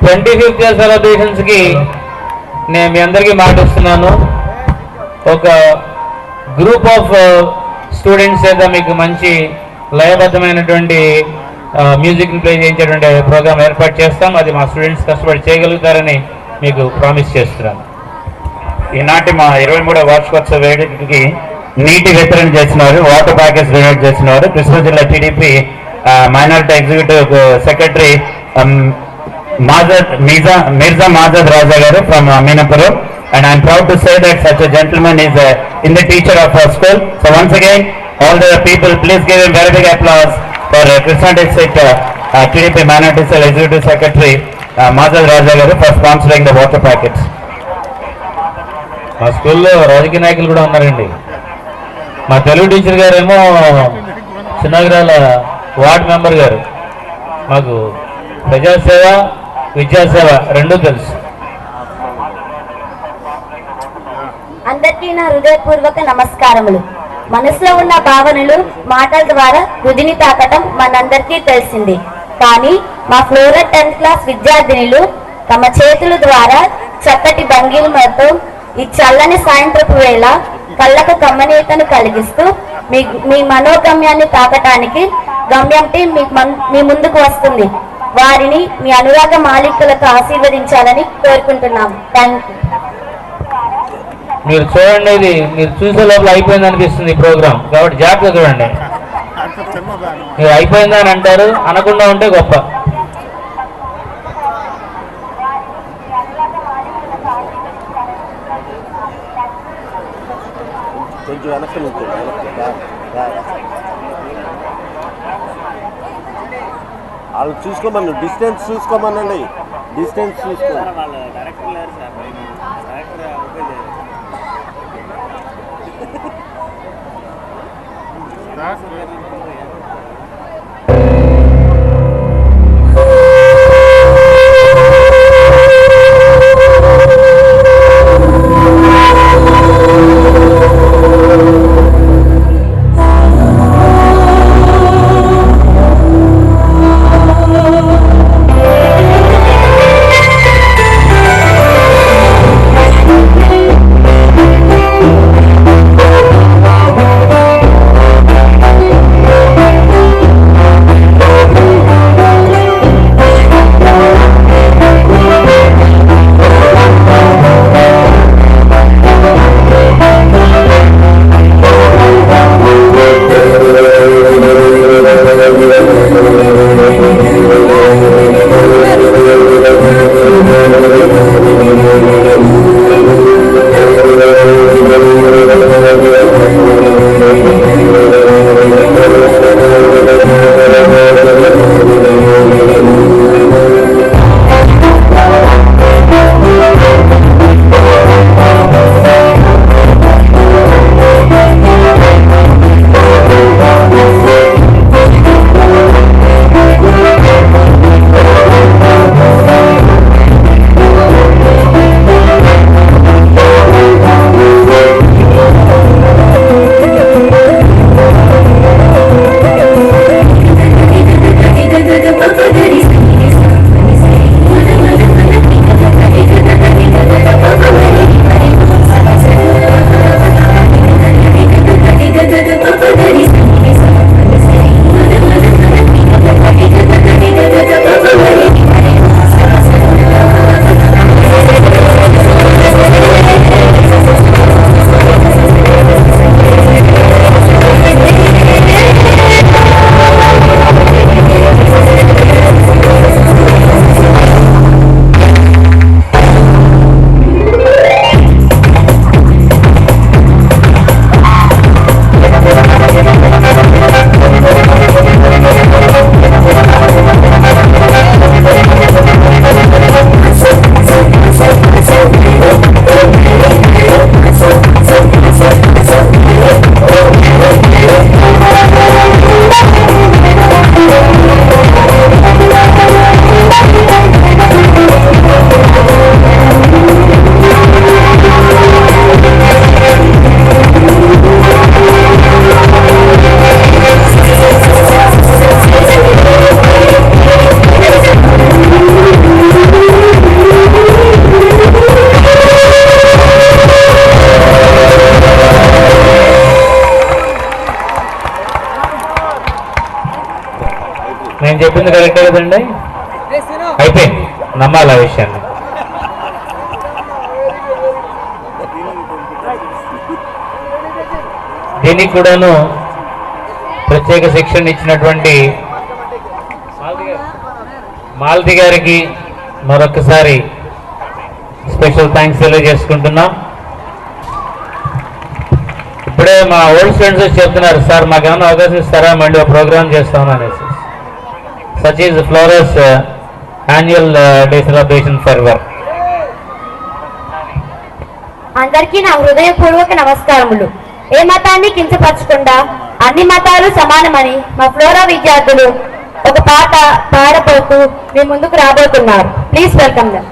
25th ఇయర్ సెలబ్రేషన్స్కి నేను మీ అందరికీ మాట ఇస్తున్నాను. ఒక గ్రూప్ ఆఫ్ స్టూడెంట్స్ చేత మీకు మంచి లయబద్ధమైనటువంటి మ్యూజిక్ని ప్లే చేయించేటువంటి ప్రోగ్రామ్ ఏర్పాటు చేస్తాం. అది మా స్టూడెంట్స్ కష్టపడి చేయగలుగుతారని మీకు ప్రామిస్ చేస్తున్నాను. ఈనాటి మా 23వ వార్షికోత్సవ వేడుకకి నీటి వితరణ చేసినారు, వాటర్ ప్యాకెట్స్ డొనేట్ చేసినారు కృష్ణా జిల్లా TDP minority executive secretary Mirza Mazad Raja garu from Meenapuram, and I am proud to say that such a gentleman is in the teacher of our school. So once again, all the people, please give him very big applause for Krishna district TDP Minority Cell Executive Secretary Mazad Raja garu for sponsoring the water packets. మా స్కూల్లో రాజకీయ నాయకులు కూడా ఉన్నారండి. మా Telugu teacher గారేమో చిన్నగిరాల ward member గారు. మాకు ప్రజాసేవ విద్యాసేవ రెండూ తెలుసు. అందరికీ నా హృదయపూర్వక నమస్కారములు. మనసులో ఉన్న భావనలు మాటల ద్వారా హృదిని తాకటం మనందరికీ తెలిసింది. కానీ మా ఫ్లోరా 10th క్లాస్ విద్యార్థినులు తమ చేతుల ద్వారా చక్కటి భంగిమలతో ఈ చల్లని సాయంత్రపు వేళ కళ్ళకు కమ్మనీయతను కలిగిస్తూ మీ మనోగమ్యాన్ని తాకటానికి గమ్యం టీం మీ ముందుకు వస్తుంది. వారిని మీ అనురాగ మాలికలకు ఆశీర్వదించాలని కోరుకుంటున్నాం. Thank you. మీరు చూడండి, ఇది మీరు చూసే లోపల అయిపోయింది అనిపిస్తుంది ఈ ప్రోగ్రాం, కాబట్టి జాగ్రత్త చూడండి. మీరు అయిపోయిందని అంటారు, అనకుండా ఉంటే గొప్ప. కొంచెం వెనక్కి నుంచి వాళ్ళు చూసుకోమని డిస్టెన్స్ చూసుకోమనండి, డిస్టెన్స్ చూసుకోండి. చెప్పింది కరెక్టే కదండి? అయిపోయింది, నమ్మాలి ఆ విషయాన్ని. దీనికి కూడాను ప్రత్యేక శిక్షణ ఇచ్చినటువంటి మాలతి గారికి మరొకసారి స్పెషల్ థ్యాంక్స్ తెలియజేసుకుంటున్నాం. ఇప్పుడే మా ఓల్డ్ స్టూడెంట్స్ వచ్చి చెప్తున్నారు, సార్ మాకేమైనా అవకాశం ఇస్తారా, మళ్ళీ ఒక ప్రోగ్రామ్ చేస్తామని అనేసి. Such is Flora's annual day celebration server. అందరికీ నా హృదయపూర్వక నమస్కారములు. ఏ మతాన్ని కించపరచకుండా అన్ని మతాలు సమానమని మా ఫ్లోరా విద్యార్థులు ఒక పాట పాడబోతూ మీ ముందుకు రాబోతున్నారు. Please welcome them.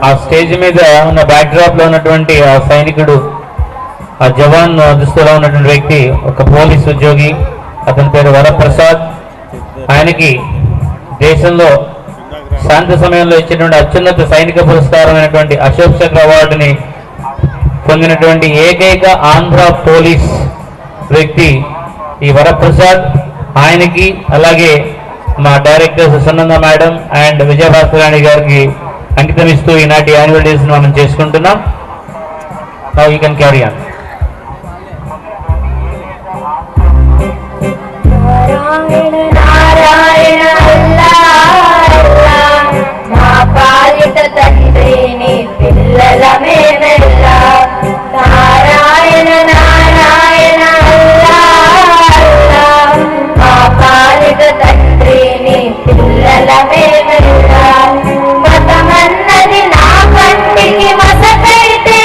ఆ స్టేజ్ మీద ఉన్న బ్యాక్ డ్రాప్ లో ఉన్నటువంటి ఆ సైనికుడు, ఆ జవాన్ దుస్తులో ఉన్నటువంటి వ్యక్తి ఒక పోలీస్ ఉద్యోగి. అతని పేరు వరప్రసాద్. ఆయనకి దేశంలో శాంతి సమయంలో ఇచ్చినటువంటి అత్యున్నత సైనిక పురస్కారమైనటువంటి అశోక్ చక్ర అవార్డుని పొందినటువంటి ఏకైక ఆంధ్ర పోలీస్ వ్యక్తి ఈ వరప్రసాద్. ఆయనకి అలాగే మా డైరెక్టర్ సునంద మేడం అండ్ విజయభాస్కరాణి గారికి అంకితం ఇస్తూ ఈనాటి యాన్యువల్ డేస్ మనం చేసుకుంటున్నాం. Now you can carry on. Narayana మా పాలిట తండ్రిని పిల్లలమే వెళ్ళ. నారాయణ నారాయణ మా పాలిట తండ్రిని పిల్లలమే వెళ్ళ. మతమన్నది నా కంటికి మసకైతే,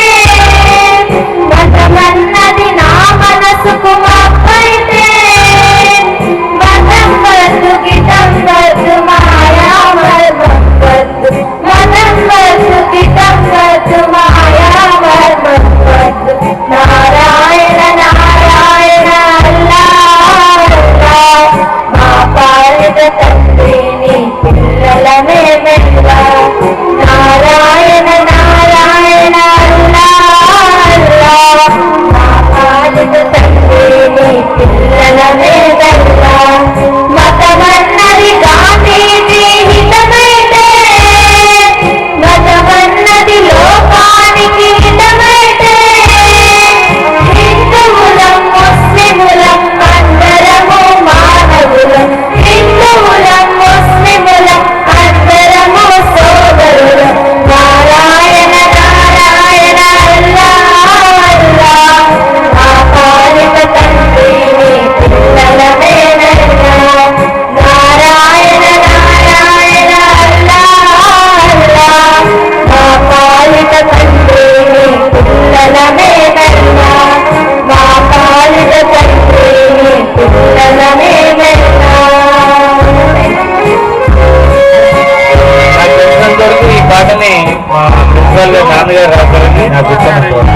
మతమన్నది నా మనసుకు మప్పైతే, మతం వద్దు గిటం వద్దు మాయా మర్మం వద్దు, మతం వద్దు గిటం వద్దు మాయా మర్మం వద్దు. నారాయణ నారాయణ మా పాలిట తండ్రిని పిల్లలమే మెల్ల. నారాయణ నారాయణ మా పాలిట తండ్రిని పిల్లలమే మెల్ల. మతమన్నది గాంధీజీ హితమైతే, మతమన్నది లోకానికి హితమైతే, హిందువులం ముస్లిములం అందరము మానవులం, హిందువులం ముస్లిములం అందరము సోదరులం. నారాయణ నారాయణ మా పాలిట తండ్రిని పిల్లలమే మెల్ల. నారాయణ నారాయణ మా పాలిట తండ్రిని పిల్లలమే మెల్ల. మా పాలిట తండ్రిని పిల్లలమే మెల్ల. నాకు తెలిసినంత వరకు ఈ పాటని మా ప్రిన్సిపల్ నాన్నగారు రాశారని నాకు తెలిసినంత వరకు.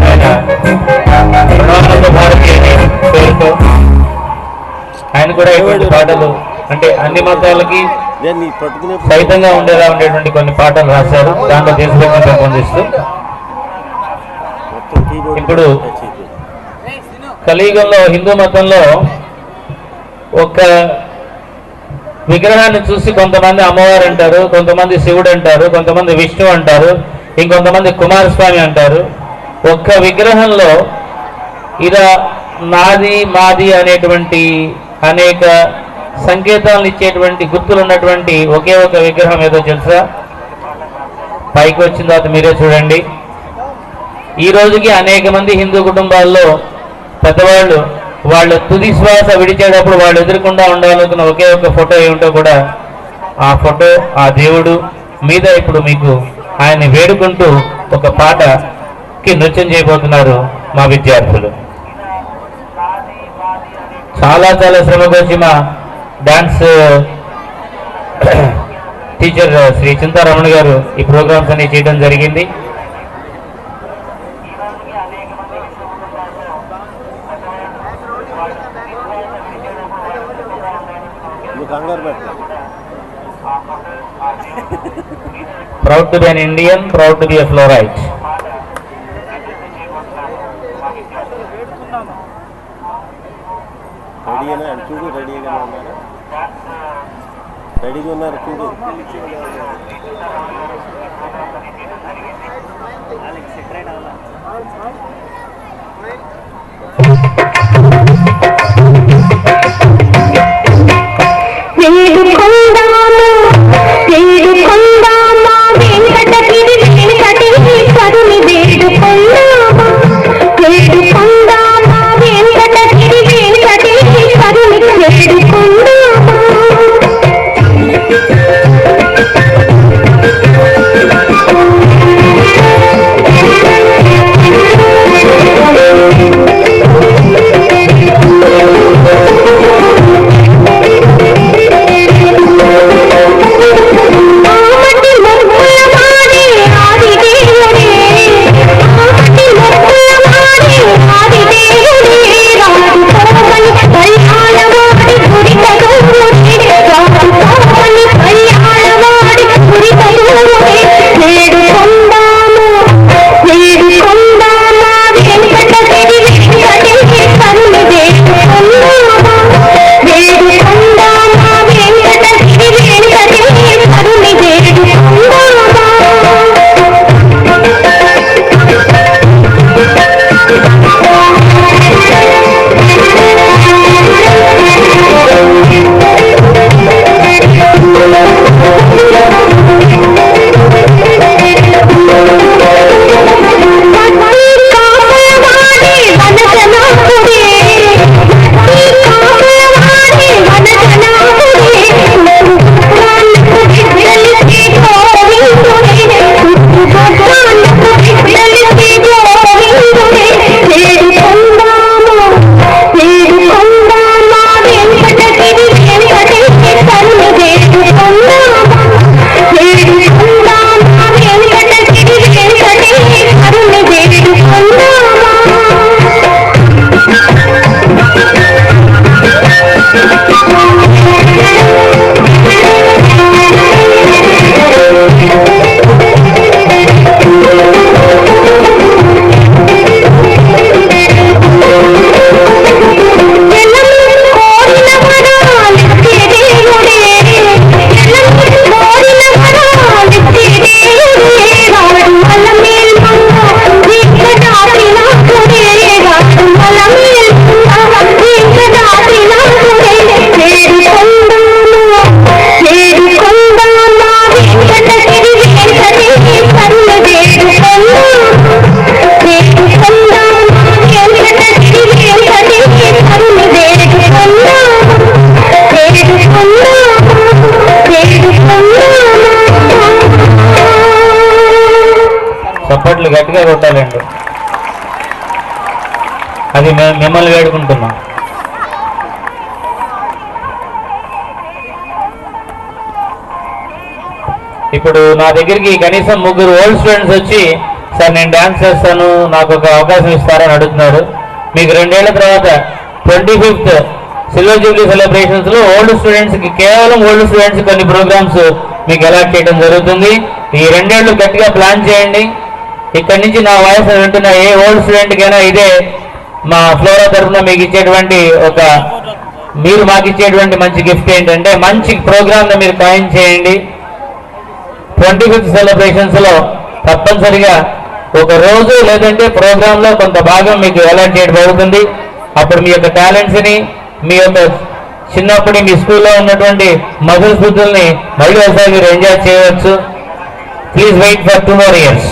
ఆయన ప్రణవానంద భారతి అనే పేరుతో ఆయన కూడా ఇటువంటి పాటలు, అంటే అన్ని మతాలకి నేను పట్టుకునే సైతంగా ఉండేలా ఉండేటువంటి కొన్ని పాటలు రాశారు. దాంట్లో దేశభక్తిని పెంపొందిస్తూ ఇప్పుడు కలియుగంలో హిందూ మతంలో ఒక విగ్రహాన్ని చూసి కొంతమంది అమ్మవారు అంటారు, కొంతమంది శివుడు అంటారు, కొంతమంది విష్ణు అంటారు, ఇంకొంతమంది కుమారస్వామి అంటారు. ఒక్క విగ్రహంలో ఇలా నాది మాది అనేటువంటి అనేక సంకేతాలను ఇచ్చేటువంటి గుర్తులు ఉన్నటువంటి ఒకే ఒక విగ్రహం ఏదో తెలుసా? పైకి వచ్చిన తర్వాత మీరే చూడండి. ఈ రోజుకి అనేక మంది హిందూ కుటుంబాల్లో పెద్దవాళ్ళు వాళ్ళ తుది శ్వాస విడిచేటప్పుడు వాళ్ళు ఎదురకుండా ఉండాలనుకున్న ఒకే ఒక ఫోటో ఏమిటో కూడా ఆ ఫోటో, ఆ దేవుడు మీద ఇప్పుడు మీకు ఆయన్ని వేడుకుంటూ ఒక పాటకి నృత్యం చేయబోతున్నారు మా విద్యార్థులు. చాలా చాలా శ్రమకొచ్చి మా డాన్స్ టీచర్ శ్రీ చింతారమణ గారు ఈ ప్రోగ్రామ్స్ అన్ని చేయడం జరిగింది. నువ్వు కంగారు పెట్టు. Proud to be an Indian, proud to be a Florite. రెడీగా చూడు, రెడీగా ఉన్నారా? రెడీగా ఉన్నారు చూడు. చప్పట్లు గట్టిగా కొట్టాలండి. అది మేము మిమ్మల్ని వేడుకుంటున్నాం. ఇప్పుడు నా దగ్గరికి కనీసం 3 ఓల్డ్ స్టూడెంట్స్ వచ్చి సార్ నేను డ్యాన్స్ చేస్తాను, నాకు ఒక అవకాశం ఇస్తారని అడుగుతున్నారు. మీకు 2 ఏళ్ల తర్వాత 25th సిల్వర్ జూబ్లీ సెలబ్రేషన్స్ లో ఓల్డ్ స్టూడెంట్స్ కి, కేవలం ఓల్డ్ స్టూడెంట్స్ కొన్ని ప్రోగ్రామ్స్ మీకు అలాట్ చేయడం జరుగుతుంది. ఈ 2 ఏళ్ళు గట్టిగా ప్లాన్ చేయండి. ఇక్కడి నుంచి నా వాయిస్ వింటున్న ఏ ఓల్డ్ స్టూడెంట్కైనా ఇదే మా ఫ్లోరా తరఫున మీకు ఇచ్చేటువంటి మీరు మాకు ఇచ్చేటువంటి మంచి గిఫ్ట్ ఏంటంటే మంచి ప్రోగ్రామ్ని మీరు ఖాయం చేయండి. 25th సెలబ్రేషన్స్ లో తప్పనిసరిగా ఒక రోజు లేదంటే ప్రోగ్రాంలో కొంత భాగం మీకు అలాట్ చేయడం జరుగుతుంది. అప్పుడు మీ యొక్క టాలెంట్స్ని, మీ యొక్క చిన్నప్పటి మీ స్కూల్లో ఉన్నటువంటి మధుర స్మృతుల్ని మళ్ళీ ఒకసారి మీరు ఎంజాయ్ చేయవచ్చు. Please wait for 2 more years.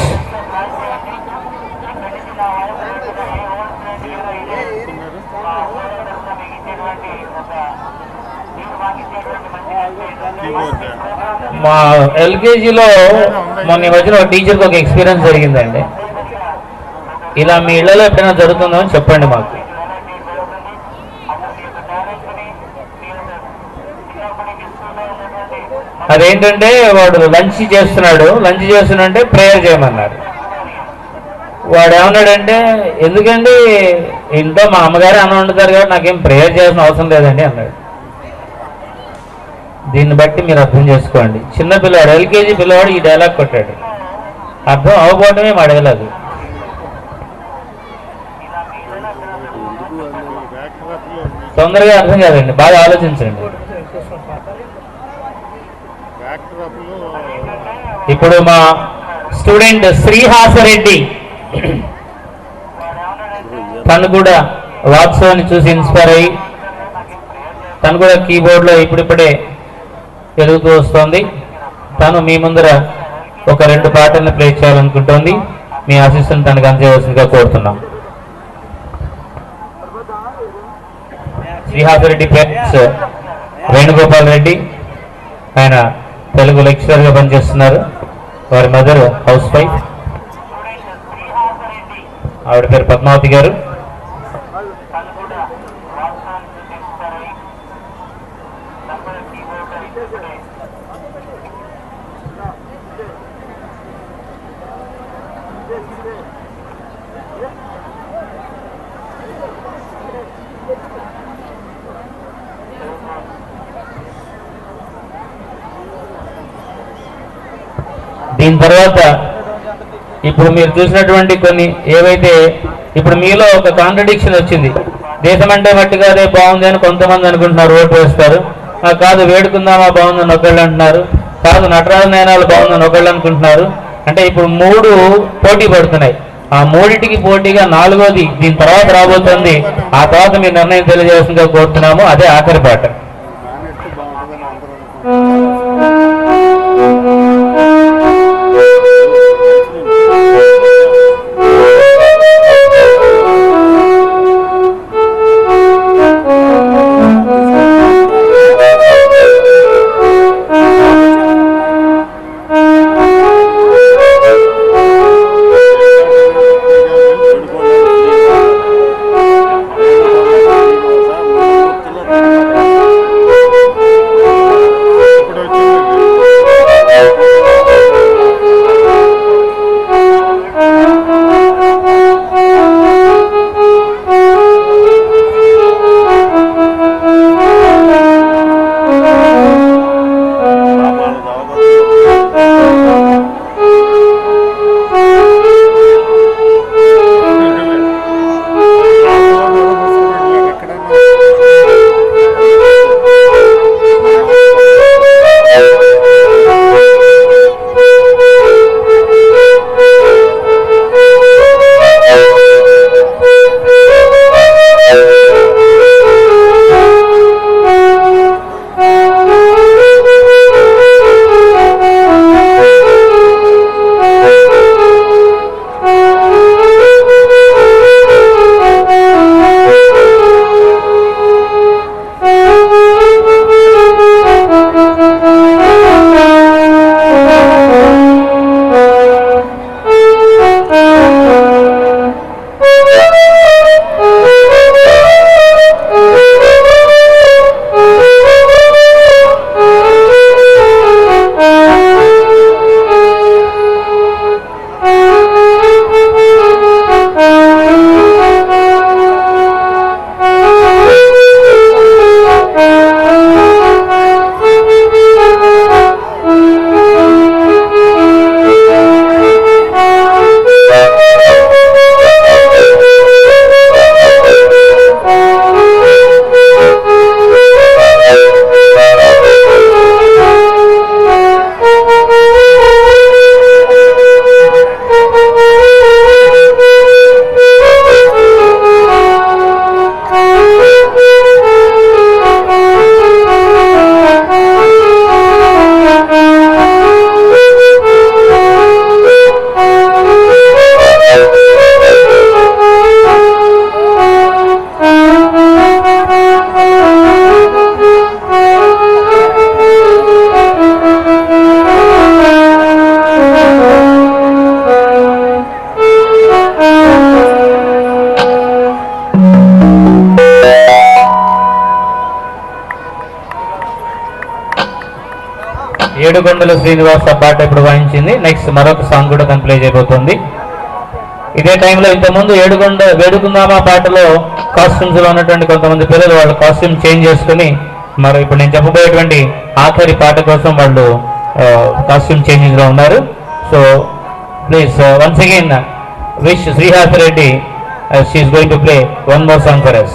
మా ఎల్కేజీలో మొన్న వచ్చిన ఒక టీచర్కి ఒక ఎక్స్పీరియన్స్ జరిగిందండి. ఇలా మీ ఇళ్లలో ఎప్పుడైనా జరుగుతుందో అని చెప్పండి మాకు. అదేంటంటే వాడు లంచ్ చేస్తున్నంటే ప్రేయర్ చేయమన్నారు. వాడు ఏమన్నాడంటే ఎందుకండి ఇంట్లో మా అమ్మగారు అన్నం వండుతారు కాబట్టి నాకేం ప్రేయర్ చేయాల్సిన అవసరం లేదండి అన్నాడు. దీన్ని బట్టి మీరు అర్థం చేసుకోండి. చిన్న పిల్లవాడు ఎల్కేజీ పిల్లవాడు ఈ డైలాగ్ కొట్టాడు, అర్థం అవ్వకపోవడమే మా డైలాగ్. తొందరగా అర్థం కాదండి, బాగా ఆలోచించండి. ఇప్పుడు మా స్టూడెంట్ శ్రీహాసరెడ్డి తను కూడా వాత్సవాన్ని చూసి ఇన్స్పైర్ అయ్యి తను కూడా కీబోర్డ్లో ఇప్పుడిప్పుడే ఎదుగుతూ వస్తుంది. తను మీ ముందర ఒక 2 పాటలను ప్లే చేయాలనుకుంటోంది. మీ ఆశీస్సులను తనకు అందజేయవలసిందిగా కోరుతున్నాం. శ్రీహాసరెడ్డి పేరెంట్స్ వేణుగోపాల్ రెడ్డి, ఆయన తెలుగు లెక్చరర్గా పనిచేస్తున్నారు. వారి మదర్ హౌస్ వైఫ్, ఆవిడ పేరు పద్మావతి గారు. దీని తర్వాత ఇప్పుడు మీరు చూసినటువంటి కొన్ని ఏవైతే ఇప్పుడు మీలో ఒక కాంట్రడిక్షన్ వచ్చింది. దేశం అంటే మట్టి కాదే బాగుంది అని కొంతమంది అనుకుంటున్నారు, ఓటు వేస్తారు. కాదు వేడుకుందామా బాగుందని ఒకళ్ళు అంటున్నారు, కాదు నటరాజ నయనాలు బాగుందని ఒకళ్ళు అనుకుంటున్నారు. అంటే ఇప్పుడు 3 పోటీ పడుతున్నాయి. ఆ 3టికి పోటీగా 4వది దీని తర్వాత రాబోతుంది. ఆ తర్వాత మీ నిర్ణయం తెలియజేయాల్సిందిగా కోరుతున్నాము. అదే ఆఖరి పాట. ఏడుకొండల శ్రీనివాస పాట ఇప్పుడు వాయించింది. నెక్స్ట్ మరొక సాంగ్ కూడా తను ప్లే చేయబోతుంది. ఇదే టైంలో ఇంతకుముందు వేడుకుందామా పాటలో కాస్ట్యూమ్స్ లో ఉన్నటువంటి కొంతమంది పిల్లలు వాళ్ళ కాస్ట్యూమ్ చేంజ్ చేసుకుని మరి ఇప్పుడు నేను చెప్పబోయేటువంటి ఆఖరి పాట కోసం వాళ్ళు కాస్ట్యూమ్ చేంజింగ్ లో ఉన్నారు. So please once again wish Srihas Reddy she's going to play one more song for us.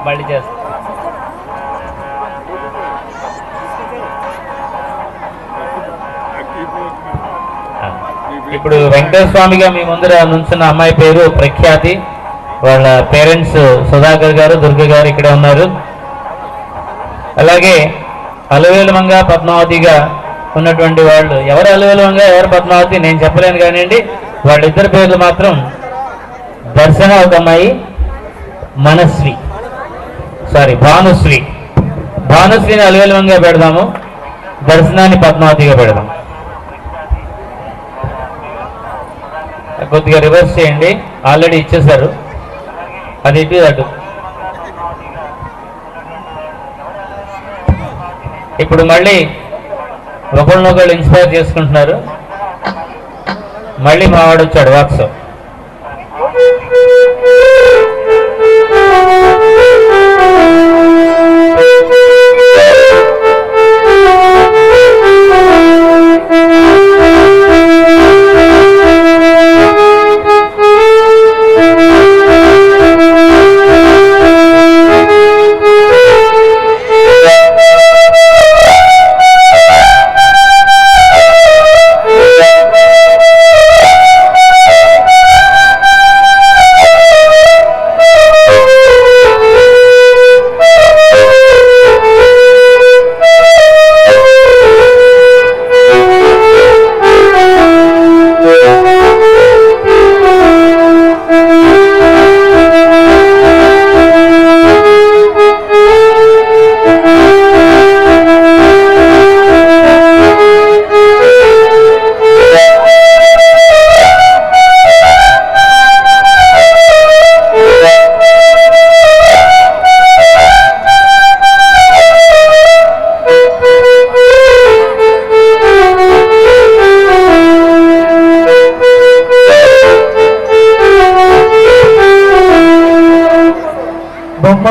మళ్ళీ చేస్తాం. ఇప్పుడు వెంకటేశ్వర స్వామిగా మీ ముందర నుంచున్న అమ్మాయి పేరు ప్రఖ్యాతి. వాళ్ళ పేరెంట్స్ సుధాకర్ గారు, దుర్గ గారు ఇక్కడే ఉన్నారు. అలాగే అలవేలుమంగ పద్మావతిగా ఉన్నటువంటి వాళ్ళు, ఎవరు అలవేలుమంగ ఎవరు పద్మావతి నేను చెప్పలేను కానివ్వండి, వాళ్ళిద్దరి పేర్లు మాత్రం దర్శన ఒక అమ్మాయి, మనశ్రీ భానుశ్రీ. భానుశ్రీని అలవేలుమంగా పెడదాము, దర్శనాన్ని పద్మావతిగా పెడదాం. కొద్దిగా రివర్స్ చేయండి, ఆల్రెడీ ఇచ్చేశారు. అది ఇటు అటు. ఇప్పుడు మళ్ళీ ఒకళ్ళనొకళ్ళు ఇన్స్పైర్ చేసుకుంటున్నారు. మళ్ళీ మావాడు వచ్చాడు వాట్సాప్.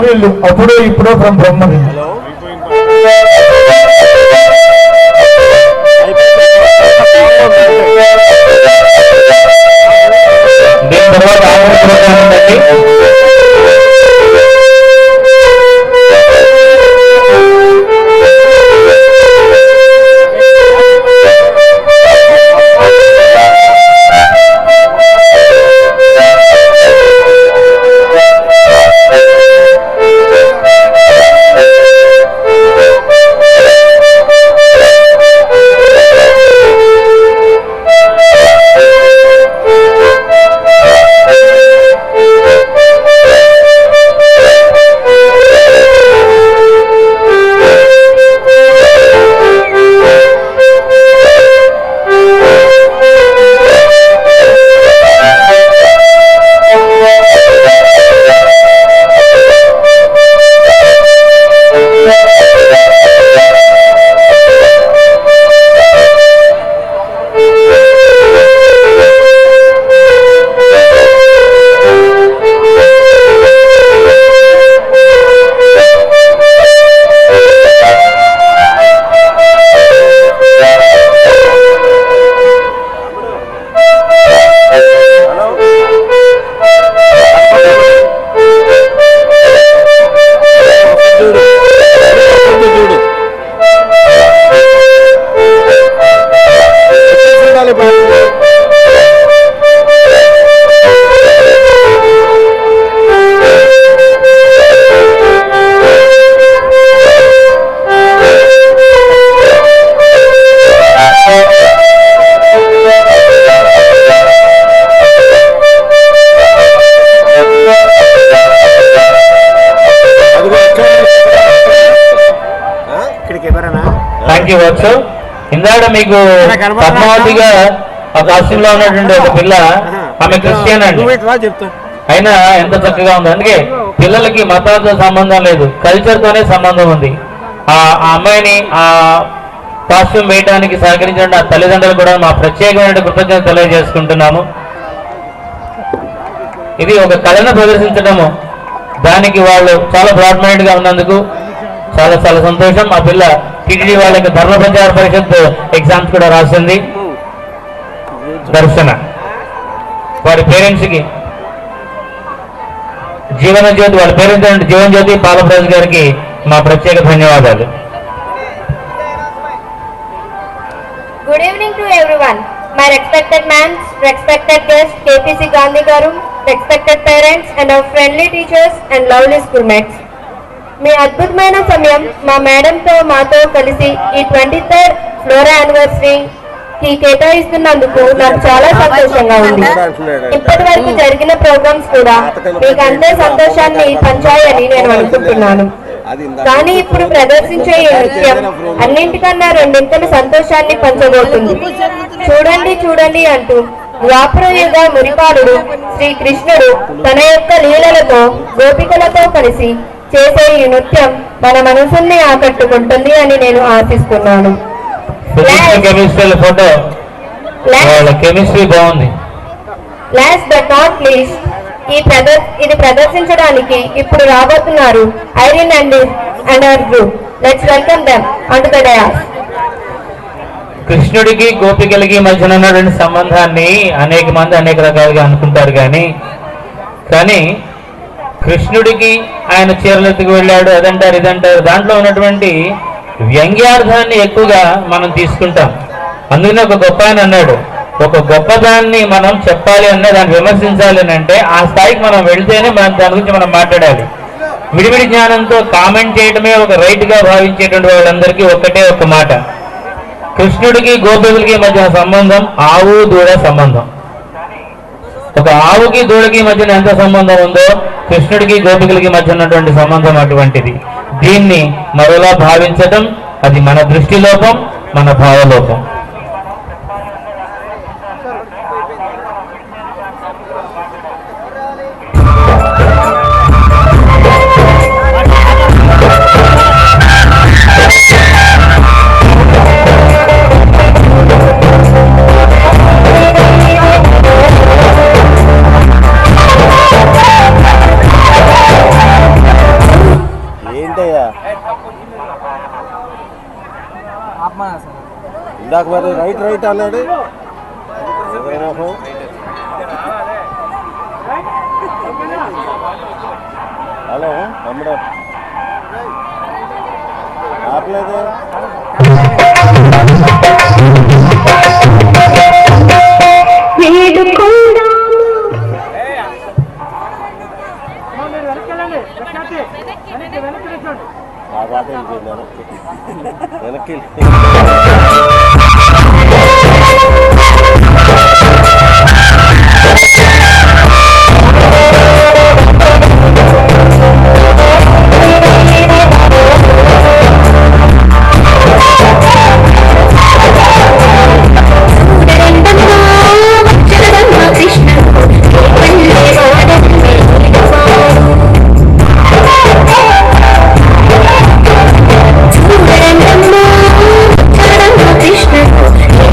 బ్రహ్మరిల్లు, అప్పుడో ఇప్పుడో ఫ్రమ్ బ్రహ్మరిల్లు. దీని తర్వాత ఇందాక మీకు పద్మావతిగా ఆ కాస్ట్యూమ్ లో ఉన్నటువంటి ఒక పిల్ల, ఆమె క్రిస్టియన్ అండి, అయినా ఎంత చక్కగా ఉంది. అందుకే పిల్లలకి మతాలతో సంబంధం లేదు, కల్చర్ తోనే సంబంధం ఉంది. ఆ అమ్మాయిని ఆ కాస్ట్యూమ్ వేయడానికి సహకరించిన ఆ తల్లిదండ్రులు కూడా మా ప్రత్యేకమైన కృతజ్ఞత తెలియజేసుకుంటున్నాము. ఇది ఒక కళను ప్రదర్శించడము, దానికి వాళ్ళు చాలా బ్రాడ్ మైండ్ గా ఉన్నందుకు చాలా చాలా సంతోషం. ఆ పిల్ల టీటీడీ వాళ్ళకి ధర్మ ప్రచార పరిషత్ ఎగ్జామ్స్ కూడా రాసింది. దర్శన వారి పేరెంట్స్ కి జీవన జ్యోతి, వాళ్ళ పేరెంట్స్ జీవన జ్యోతి పాలప్రాజు గారికి మా ప్రత్యేక ధన్యవాదాలు. Good evening to everyone. My respected ma'ams, respected guests, KPC Gandhi Garu, respected parents and our friendly teachers and lovely schoolmates. మీ అద్భుతమైన సమయం మా మేడంతో మాతో కలిసి ఈ 23rd ఫ్లోరా యానివర్సరీకి కేటాయిస్తున్నందుకు నాకు చాలా సంతోషంగా ఉంది. ఇప్పటి వరకు జరిగిన ప్రోగ్రామ్స్ కూడా మీకు అంతే సంతోషాన్ని పంచాయని నేను అనుకుంటున్నాను. కానీ ఇప్పుడు ప్రదర్శించే ఈ నృత్యం అన్నింటికన్నా రెండింతల సంతోషాన్ని పంచబోతుంది. చూడండి చూడండి అంటూ ద్వాపరయుగ మురిపాలుడు శ్రీకృష్ణుడు తన యొక్క లీలలతో గోపికలతో కలిసి చేసే ఈ నృత్యం మన మనసుల్ని ఆకట్టుకుంటుంది అని నేను ఆశిస్తున్నాను. కెమిస్ట్రీ బాగుంది. లాస్ట్ బట్ నాట్ లీస్ట్ ఇది ప్రదర్శించడానికి ఇప్పుడు రాబోతున్నారు Irene and our group. Let's welcome them on to the dais. కృష్ణుడికి గోపికలకి మధ్యన ఉన్నటువంటి సంబంధాన్ని అనేక మంది అనేక రకాలుగా అనుకుంటారు, కానీ కృష్ణుడికి ఆయన చీరలెత్తుకు వెళ్ళాడు అదంటారు ఇదంటారు, దాంట్లో ఉన్నటువంటి వ్యంగ్యార్థాన్ని ఎక్కువగా మనం తీసుకుంటాం. అందుకనే ఒక గొప్ప ఆయన అన్నాడు, ఒక గొప్పదాన్ని మనం చెప్పాలి అనే దాన్ని విమర్శించాలి అని అంటే ఆ స్థాయికి మనం వెళ్తేనే మనం దాని గురించి మనం మాట్లాడాలి. విడివిడి జ్ఞానంతో కామెంట్ చేయడమే ఒక రైట్ గా భావించేటువంటి వాళ్ళందరికీ ఒక్కటే ఒక మాట, కృష్ణుడికి గోపికలకి మధ్య సంబంధం ఆవు దూడ సంబంధం. ఒక ఆవుకి దూడకి మధ్యన ఎంత సంబంధం ఉందో కృష్ణుడికి గోపికలకి మధ్య ఉన్నటువంటి సంబంధం అటువంటిది. దీన్ని మరోలా భావించడం అది మన దృష్టి లోపం, మన భావలోపం. ఏంటయ్యా ఇందాక మరి రైట్ అన్నాడు. హలో తమ్ముడు ఆపలేదు. ఆ పాట వెనక్కి Krishna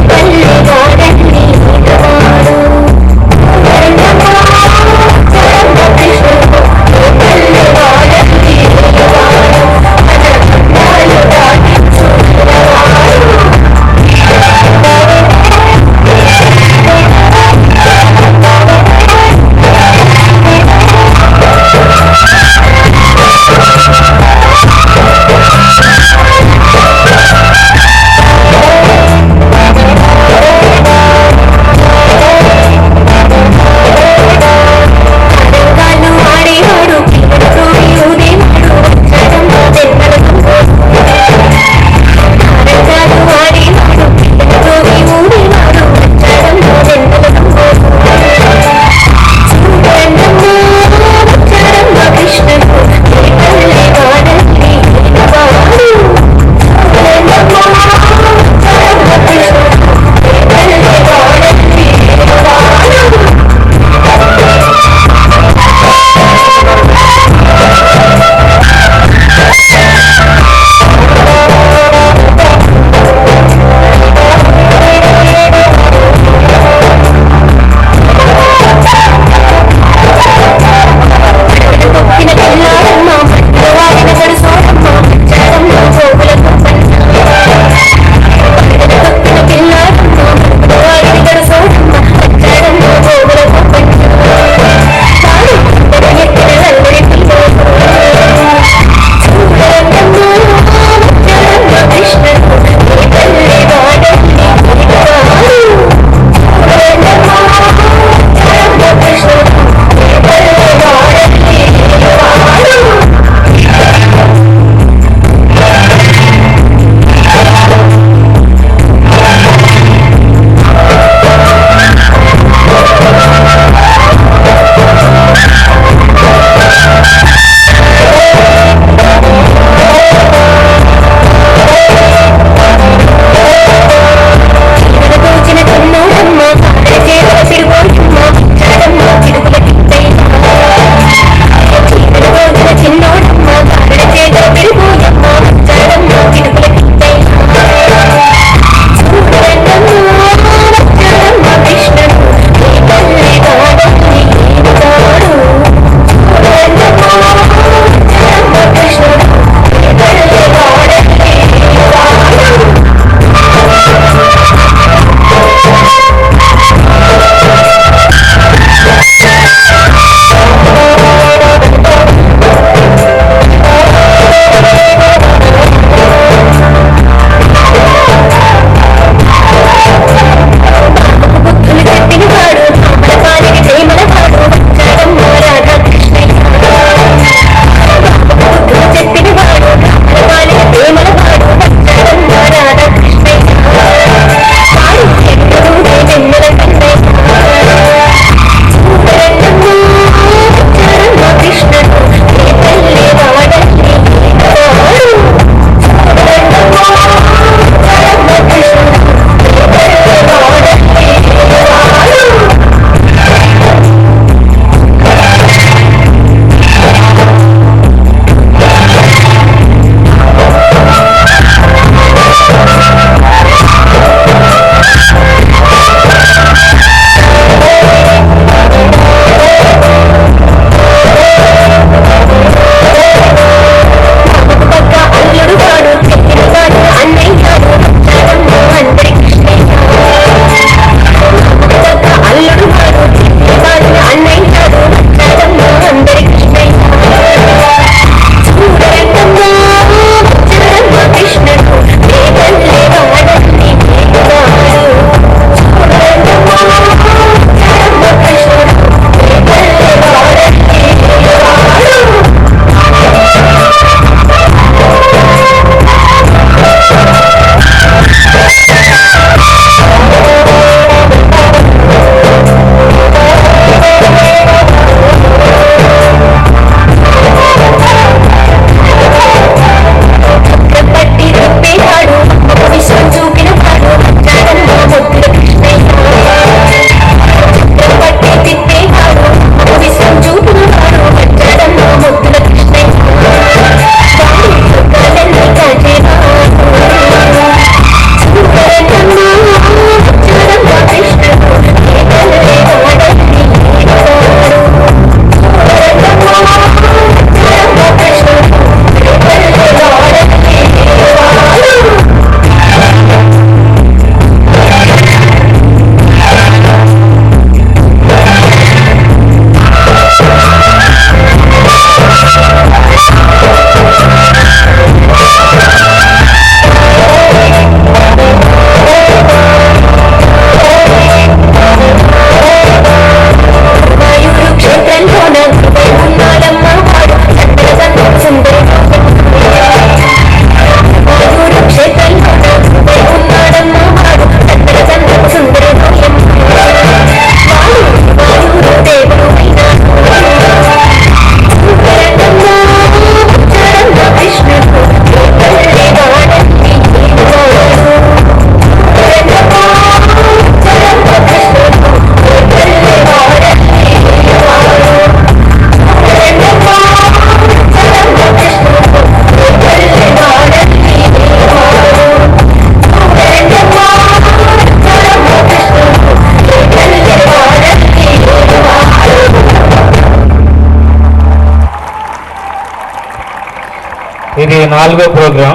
ఇది 4వ ప్రోగ్రాం.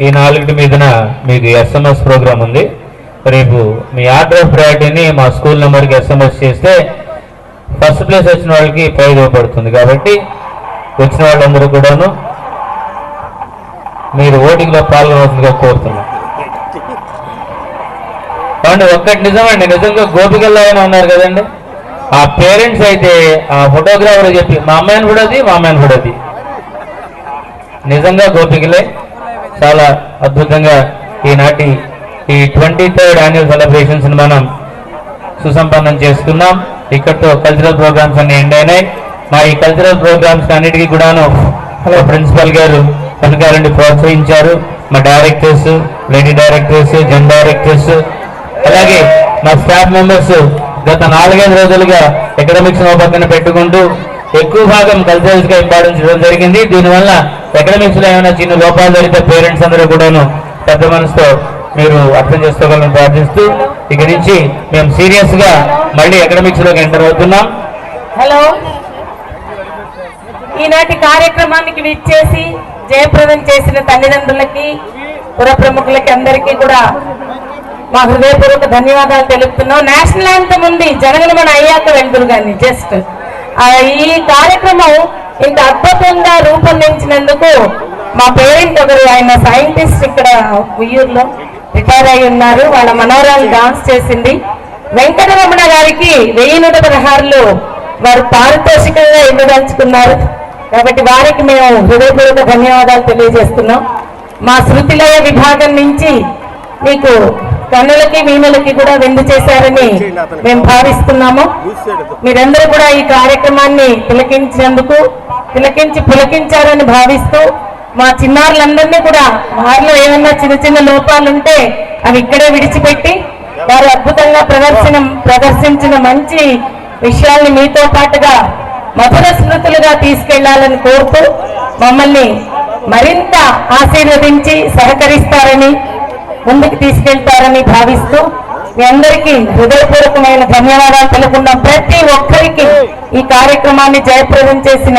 ఈ 4 మీదన మీకు SMS ప్రోగ్రామ్ ఉంది. రేపు మీ ఆర్డర్ ఆఫ్ ప్రయారిటీని మా స్కూల్ నెంబర్కి SMS చేస్తే ఫస్ట్ ప్లేస్ వచ్చిన వాళ్ళకి ప్రైజ్ ఇవ్వబడుతుంది. కాబట్టి వచ్చిన వాళ్ళందరూ కూడాను మీరు ఓటింగ్లో పాల్గొనవలసిందిగా కోరుతున్నాం. కాబట్టి ఒక్కటి నిజమండి, నిజంగా గోపికల్లో అయినా ఉన్నారు కదండి, ఆ పేరెంట్స్ అయితే ఆ ఫోటోగ్రాఫర్ చెప్పి మా అమ్మాయిని కూడా అది, మా అమ్మాయిని కూడా అది. నిజంగా గోపికలే. చాలా అద్భుతంగా ఈనాటి ఈ 23rd యాన్యువల్ సెలబ్రేషన్స్ మనం సుసంపన్నం చేసుకున్నాం. ఇక్కడతో కల్చరల్ ప్రోగ్రామ్స్ అన్ని ఎండ్ అయినాయి. మా ఈ కల్చరల్ ప్రోగ్రామ్స్ అన్నిటికీ కూడాను ప్రిన్సిపల్ గారు వెనకాలండి ప్రోత్సహించారు. మా directors, lady directors, Jan directors, అలాగే మా స్టాఫ్ మెంబర్స్ గత 4-5 రోజులుగా ఎకడమిక్స్ పక్కన పెట్టుకుంటూ ఎక్కువ భాగం కల్చరల్స్ గా ఇంపార్టెన్స్ ఇవ్వడం జరిగింది. దీనివల్ల ఎకడమిక్స్ లో ఏమైనా చిన్న లోపాలు జరిగితే పేరెంట్స్ అందరూ కూడాను పెద్ద మనసుతో మీరు అర్థం చేసుకోగలని ప్రార్థిస్తూ ఇక నుంచి మేము సీరియస్ గా మళ్ళీ ఎకడమిక్స్ లోకి ఎంటర్ అవుతున్నాం. హలో, ఈనాటి కార్యక్రమానికి విచ్చేసి జయప్రదం చేసిన తల్లిదండ్రులకి, పుర ప్రముఖులకి అందరికీ కూడా మా హృదయపూర్వక ధన్యవాదాలు తెలుపుతున్నాం. నేషనల్ యాంథమ్ ఉంది, జనగణమన అయ్యాక వెళ్తురు కానీ జస్ట్ ఈ కార్యక్రమం ఇంత అద్భుతంగా రూపొందించినందుకు మా పేరెంట్ ఒకరు, ఆయన సైంటిస్ట్, ఇక్కడ ఉయ్యూరులో రిటైర్ అయి ఉన్నారు. వాళ్ళ మనోరాలు డాన్స్ చేసింది. వెంకటరమణ గారికి 1116 వారు పారితోషికంగా ఇవ్వదలుచుకున్నారు. కాబట్టి వారికి మేము హృదయపూర్వక ధన్యవాదాలు తెలియజేస్తున్నాం. మా శృతిలయ విభాగం నుంచి మీకు కన్నులకి వీణులకి కూడా విందు చేశారని మేము భావిస్తున్నాము. మీరందరూ కూడా ఈ కార్యక్రమాన్ని పులకించారని భావిస్తూ మా చిన్నారులందరినీ కూడా వారిలో ఏమన్నా చిన్న చిన్న లోపాలుంటే అవి ఇక్కడే విడిచిపెట్టి వారు అద్భుతంగా ప్రదర్శించిన మంచి విషయాల్ని మీతో పాటుగా మధుర స్మృతులుగా తీసుకెళ్లాలని కోరుతూ మమ్మల్ని మరింత ఆశీర్వదించి సహకరిస్తారని, ముందుకు తీసుకెళ్తారని భావిస్తూ మీ అందరికీ హృదయపూర్వకమైన ధన్యవాదాలు తెలుపుకున్నాం. ప్రతి ఒక్కరికి ఈ కార్యక్రమాన్ని జయప్రదం చేసిన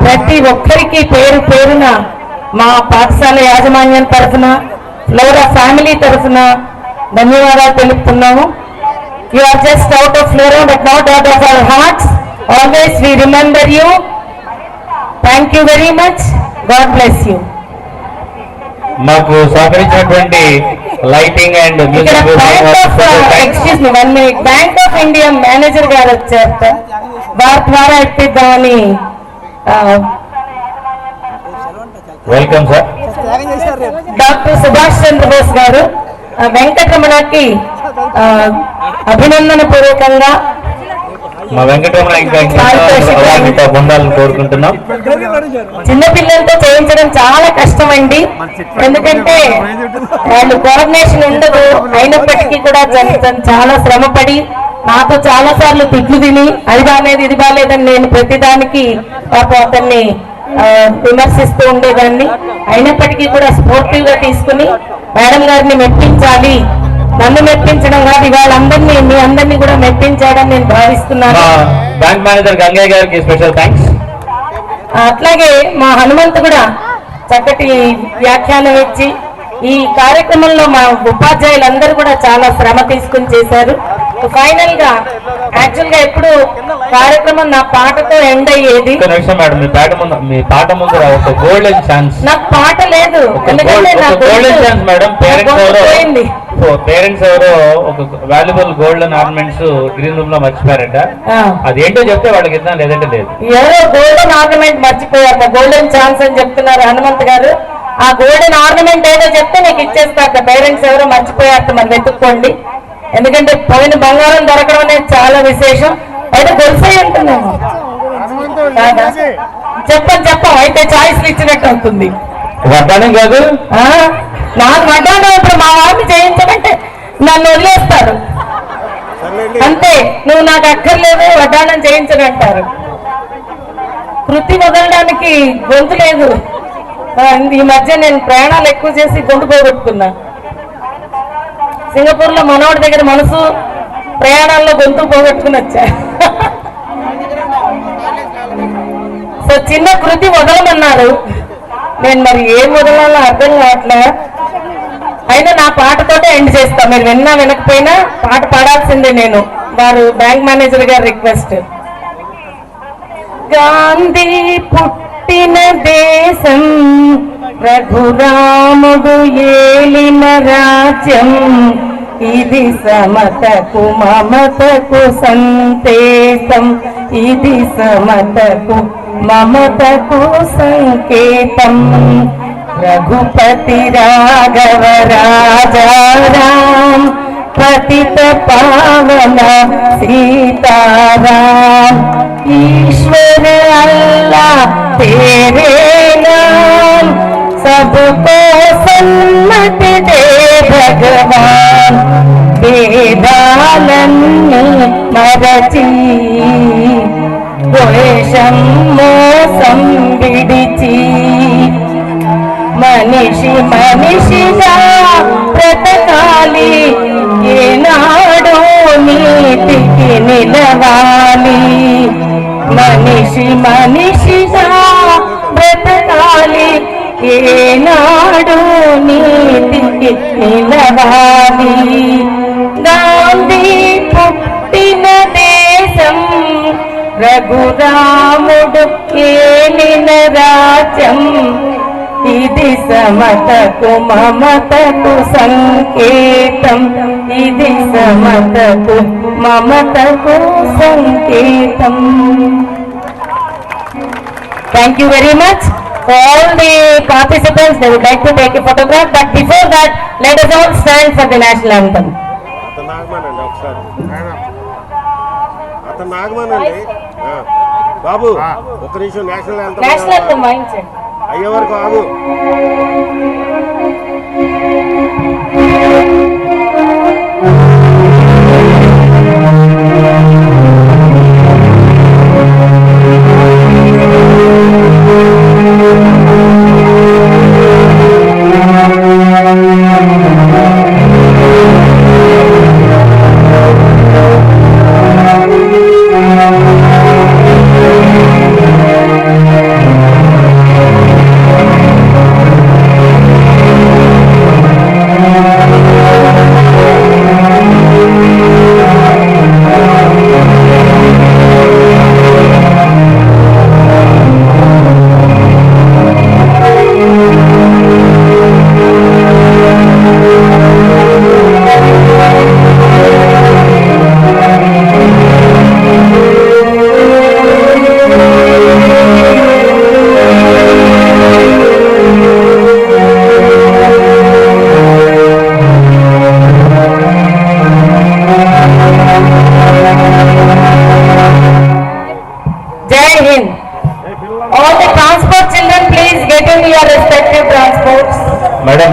ప్రతి ఒక్కరికి పేరు పేరున మా పాఠశాల యాజమాన్యం తరఫున, ఫ్లోరా ఫ్యామిలీ తరఫున ధన్యవాదాలు తెలుపుతున్నాము. You are just out of Flora but not out of our hearts. Always we remember you. Thank you very much. God bless you. మాకు సహకరించినటువంటి lighting and excuse me 1 minute, Bank of India manager గారు వచ్చారు, వారి ద్వారా ఇప్పిద్దామని. Welcome sir. Doctor Subhash Chandrabose garu వెంకటరమణకి అభినందన పూర్వకంగా మా వెంకటరమణ ఇంకా పొందాలని కోరుకుంటున్నాం. చిన్నపిల్లలతో చేయించడం చాలా కష్టమండి, ఎందుకంటే వాళ్ళు కోఆర్డినేషన్ ఉండదు. అయినప్పటికీ కూడా చాలా శ్రమపడి నాతో చాలా సార్లు తిట్లు తిని అది బాగాలేదు ఇది బాగాలేదని నేను ప్రతిదానికి అతన్ని విమర్శిస్తూ ఉండేదాన్ని. అయినప్పటికీ కూడా స్పోర్టివ్ గా తీసుకుని మేడం గారిని మెప్పించాలి, నన్ను మెప్పించడం కాదు, వాళ్ళందరినీ మీ అందరినీ కూడా మెప్పించాడని నేను భావిస్తున్నాను. బ్యాంక్ మేనేజర్ గంగయ్య గారికి స్పెషల్ థ్యాంక్స్. అట్లాగే మా హనుమంత్ కూడా చక్కటి వ్యాఖ్యానం ఇచ్చి ఈ కార్యక్రమంలో మా ఉపాధ్యాయులందరూ కూడా చాలా శ్రమ తీసుకుని చేశారు. ఫైనల్ గా యాక్చువల్ గా ఎప్పుడు కార్యక్రమం నా పాటతో ఎండ్ అయ్యేది. మేడం మీ పాట ముందు ఒక గోల్డెన్ ఛాన్స్. నాకు పాట లేదు, ఎందుకంటే గోల్డెన్ ఛాన్స్ మేడం. పేరెంట్స్ ఎవరో ఒక valuable golden ornaments green room లో మర్చిపోయారట. అదేంటో చెప్తే వాళ్ళకి ఇద్దాం, లేదంటే లేదు. ఎవరో గోల్డెన్ ఆర్నమెంట్ మర్చిపోయారు, గోల్డెన్ ఛాన్స్ అని చెప్తున్నారు హనుమంత్ గారు. ఆ గోల్డెన్ ఆర్నమెంట్ ఏదో చెప్తే నీకు ఇచ్చేస్తారట. పేరెంట్స్ ఎవరో మర్చిపోయారట, మరి వెతుక్కోండి. ఎందుకంటే పోయిన బంగారం దొరకడం అనేది చాలా విశేషం. అయితే గొలుసై ఉంటుందేమో, చెప్పం అయితే ఛాయిస్లు ఇచ్చినట్టు అవుతుంది. వడ్డానం కాదు, నాకు వడ్డానం ఇప్పుడు మా వారిని చేయించమంటే నన్ను వదిలేస్తారు. అంతే, నువ్వు నాకు అక్కర్లేదు వడ్డానం చేయించనంటారు. కృతి వదలడానికి గొంతు లేదు. ఈ మధ్య నేను ప్రయాణాలు ఎక్కువ చేసి గొంతు పోగొట్టుకున్నా. సింగపూర్ లో మనోడి దగ్గర మనసు, ప్రయాణాల్లో గొంతు పోగొట్టుకుని వచ్చా. సో చిన్న కృతి వదలమన్నారు, నేను మరి ఏం వదలాలో అర్థం కావట్లే. అయినా నా పాటతోటే ఎండ్ చేస్తా. మీరు విన్నా వినకపోయినా పాట పాడాల్సిందే నేను. వారు బ్యాంక్ మేనేజర్ గారి రిక్వెస్ట్. గాంధీ పుట్టిన దేశం, రఘురాముడు ఏలిన రాజ్యం, ఇది సమతకు మమతకు సందేశం, ఇది సమతకు మమతకు సంకేతం. రఘుపతి రాఘవ రాజారాం, పతిత పావన सीताराम, ईश्वर अल्लाह तेरे नाम, सबको सन्मति दे भगवान, वेदालन्नि मरची द्वेषं मोसं विडिची, మనిషి మనిషిగా బ్రతకాలి, ఏనాడో నీతికి నిలవాలి. మనిషి మనిషిగా బ్రతకాలి, ఏనాడో నీతికి నిలవాలి. గాంధీ పుట్టిన దేశం, రఘురాముడు ఏలిన రాజ్యం, ఇది సమతకు మమతకు సంకేతం, ఇది సమతకు మమతకు సంకేతం. Thank you very much. All the participants, they would like to take a photograph, but before that, let us all stand for the national anthem. అతను నాగమానండి ఒకసారి. అతను నాగమానండి. బాబు ఒక నిమిషం నేషనల్ anthem వాయించండి. అయ్యే వరకు ఆగు.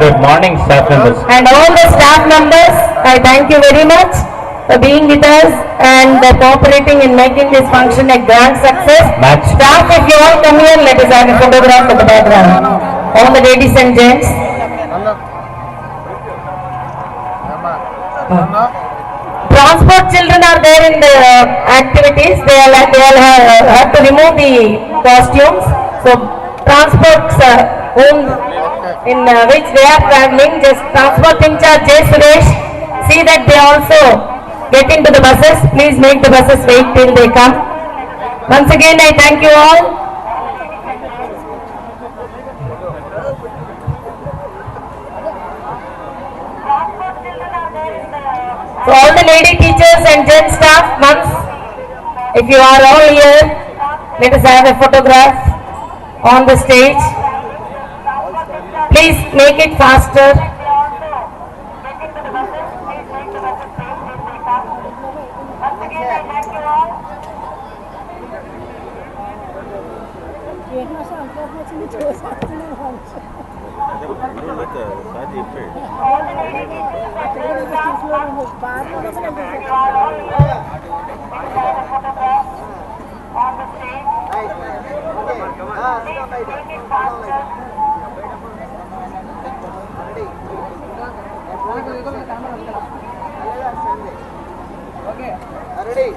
Good morning, staff members. And all the staff members, I thank you very much for being with us and cooperating in making this function a grand success. Match. Staff, if you all come here, let us have a photograph of the background. All the ladies and gents. Transport children are there in the activities. They all have to remove the costumes. So transports in which they are traveling, just transport in charge J. Suresh, see that they also get into the buses. Please make the buses wait till they come. Once again, I thank you all. So all the lady teachers and gent staff, once, if you are all here, let us have a photograph on the stage. Please make it faster. Ready?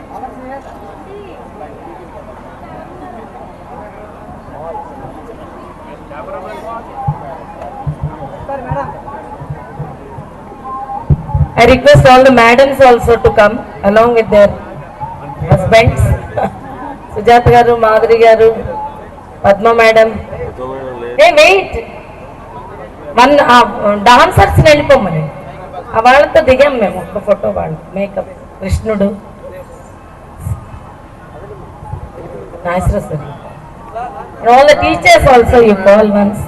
I request all the madams also to come along with their husbands. Sujata garu, Madhuri garu, Padma madam. Hey, wait. One dancers వెళ్ళిపోమని వాళ్ళతో దిగాం మేము ఒక photo. వాళ్ళు makeup కృష్ణుడు Nasrasari. And all the teachers also you call once.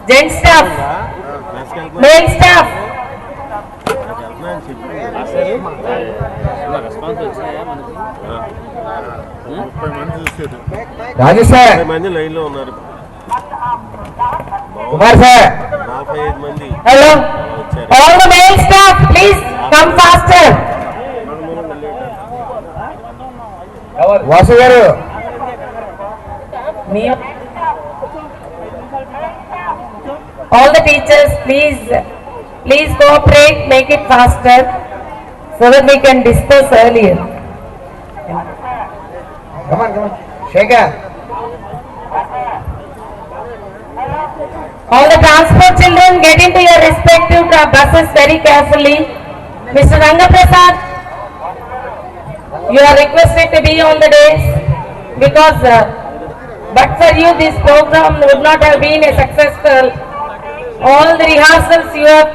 Gent staff, male staff. Rajesh sir, మంది line లో ఉన్నారు. కుమార్ సార్, 45 మంది. Hello. All the male staff, please come faster. Vasu గారు, All the teachers, please cooperate, make it faster so that we can disperse earlier. come on, Shekhar. All the transport children, get into your respective buses very carefully. Mr. Rangaprasad, you are requested to be on the days because but for you this program would not have been a successful. All the rehearsals you have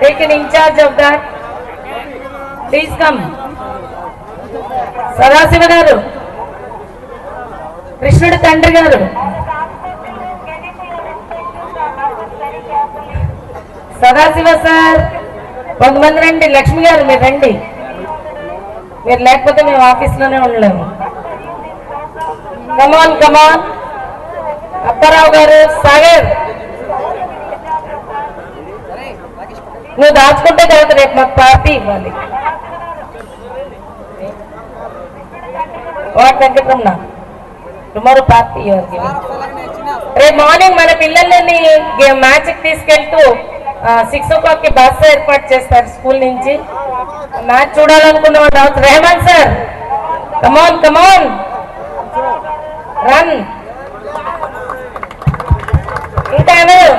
taken in charge of that. Please come. Sadasiva garu, Krishnudu Tandri garu, Sadasiva sir, కొంతమంది రండి. లక్ష్మి గారు మీరు రండి. మీరు లేకపోతే మేము ఆఫీస్లోనే ఉండలేము. కమాన్ కమాన్. అప్పారావు గారు, సాగర్ నువ్వు దాచుకుంటే తర్వాత రేపు మాకు పార్టీ ఇవ్వాలి. వాట్ వెంకటరమణ, టుమారో పార్టీ రేపు మార్నింగ్ మన పిల్లల్ని మ్యాచ్కి తీసుకెళ్తూ 6 o'clock బస్సు ఏర్పాటు చేస్తారు స్కూల్ నుంచి. మ్యాచ్ చూడాలనుకున్న వాళ్ళు రెహమాన్ సార్, కమాన్ కమాన్ రన్. ఇంకా ఎవరు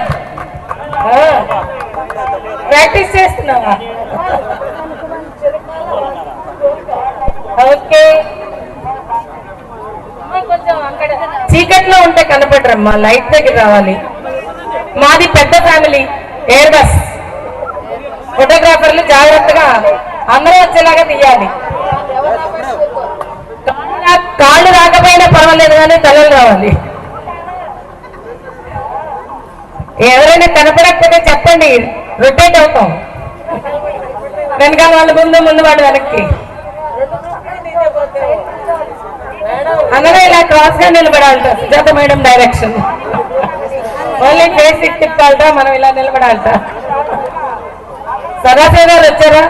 ప్రాక్టీస్ చేస్తున్నావా? ఓకే. కొంచెం అక్కడ చీకట్లో ఉంటే కనపడరమ్మా, లైట్ దగ్గర రావాలి. మాది పెద్ద ఫ్యామిలీ, ఎయిర్ బస్. ఫోటోగ్రాఫర్లు జాగ్రత్తగా అందరూ వచ్చేలాగా తీయాలి. కాళ్ళు రాకపోయినా పర్వాలేదు కానీ తలలు రావాలి. ఎవరైనా కనపడకపోతే చెప్పండి, రొటేట్ అవుతాం. వెనకాల వాళ్ళు ముందు వాడు వెనక్కి. అందరూ ఇలా క్రాస్ గా నిలబడాలట. Sujatha madam direction. Only face it తిప్పాలట, మనం ఇలా నిలబడాలట. సరాసరి గారు వచ్చారా?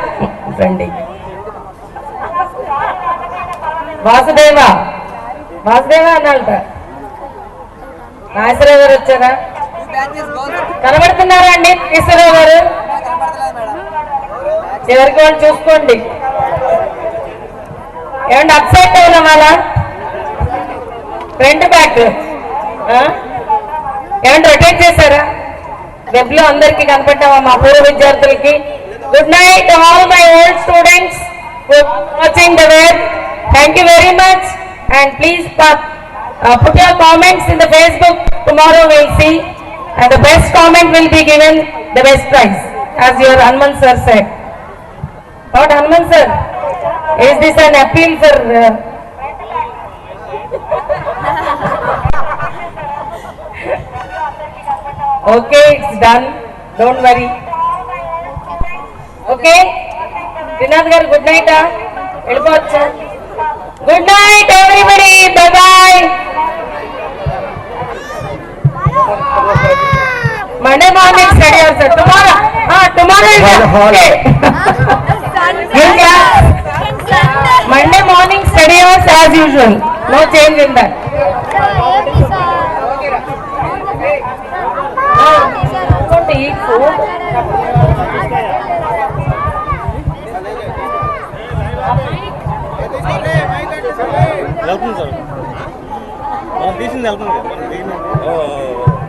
రండి. వాసుదేవ అన్నాలట. నాగేశ్వరరావు గారు వచ్చారా? కనబడుతున్నారా అండి? ఈశ్వరరావు గారు చివరికి వాళ్ళు చూసుకోండి. ఏమంటే అప్సైడ్ డౌన్ అవ్వాలా? ఫ్రంట్ బ్యాక్ ఏమంటే రొటేట్ చేశారా? వెబ్ లో అందరికి కనపడ్డామా మా పూర్వ విద్యార్థులకి? Good night all my old students watching the web. Thank you very much and please put your comments in the Facebook. Tomorrow we'll see and the best comment will be given the best prize, as your Hanuman sir said. What Hanuman sir? Is this an appeal for okay, it's done, don't worry. Okay, Dinath garu good night. Elipocha. Good night everybody, bye bye. Monday morning study also. Tomorrow is okay. Monday morning study hours as usual. No change in that. Want to eat food? వెళ్తుంది sir, తీసింది వెళ్తుంది.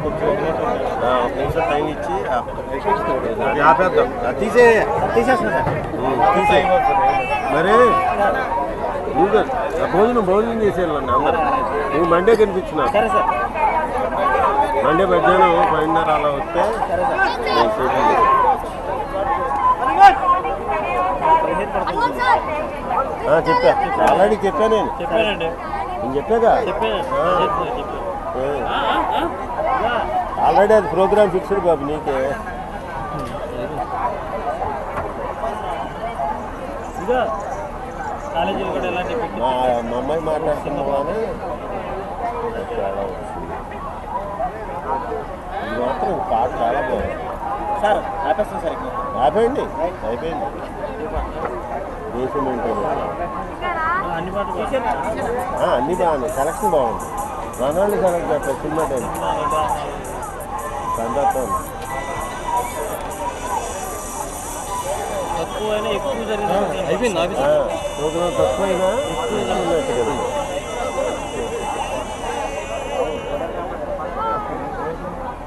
ఒక నిమిషం time ఇచ్చి అది ఆపేద్దాం. తీసేస్తున్నా మరి నువ్వు భోజనం చేసేయాలండి అందరూ. నువ్వు మండే కనిపించిన మండే మధ్యాహ్నం 10:30 అలా వస్తే చెప్పా. ఆల్రెడీ చెప్పా నేను చెప్పాగా. ఆల్రెడీ అది ప్రోగ్రామ్ ఫిక్స్డ్ బాబు నీకే. మా అమ్మాయి మాట్లాడుతున్నావా అని ఇది మాత్రం పాట చాలా బాగుంది సార్. ఆపేస్తాను సార్. ఆపేయండి. అయిపోయింది. దేశం ఏంటో అన్నీ బాగున్నాయి. సెలక్షన్ బాగుంది. మనోళ్ళు సెలెక్ట్ చేస్తారు సినిమా టైం సందర్భం. ప్రోగ్రాం తక్కువైనా ఎక్కువ కదా.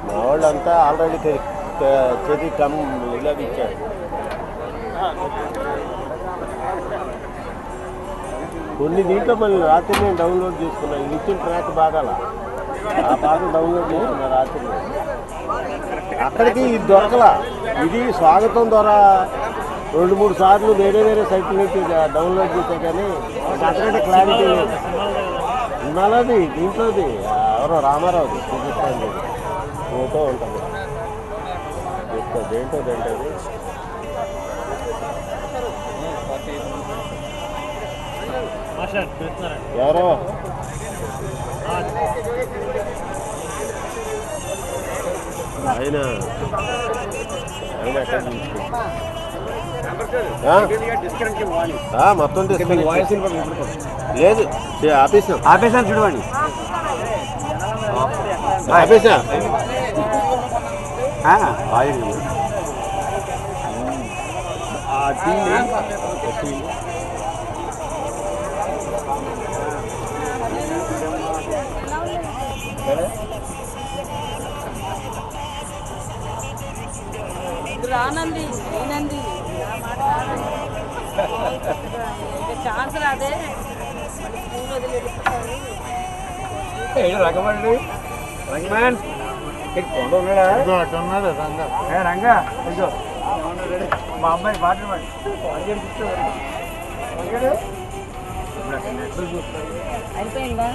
మా వాళ్ళంతా ఆల్రెడీ చేతి ఇలాగ ఇచ్చారు. కొన్ని దీంట్లో మళ్ళీ రాత్రి నేను డౌన్లోడ్ చేసుకున్నా. ఇది ఇచ్చిన ట్రాక్ బాగాల ఆ పాట డౌన్లోడ్ చేసుకున్నా రాత్రి. అక్కడికి ఇది దొరకలా. ఇది స్వాగతం ద్వారా 2-3 సార్లు వేరే వేరే సైట్ల నుంచి డౌన్లోడ్ చేసా కానీ అంతకంటే క్లారిటీ లేదు. ఇన్నాళ్ళది దీంట్లోది ఎవరో రామారావుది చూపిస్తాను. ఫోటో ఉంటుంది దేంటో దేంటది. ఎవరో ఆయన మొత్తం లేదు ఆపేసాను చూడవాణి. ఆపేసా రానంది నేనంది ఛాన్స్ రాదే. రకమండి రంగమాన్ ఉన్నాడు రంగా కొంచెం మా అమ్మాయి మాట్లాడి అయిపోయిందా?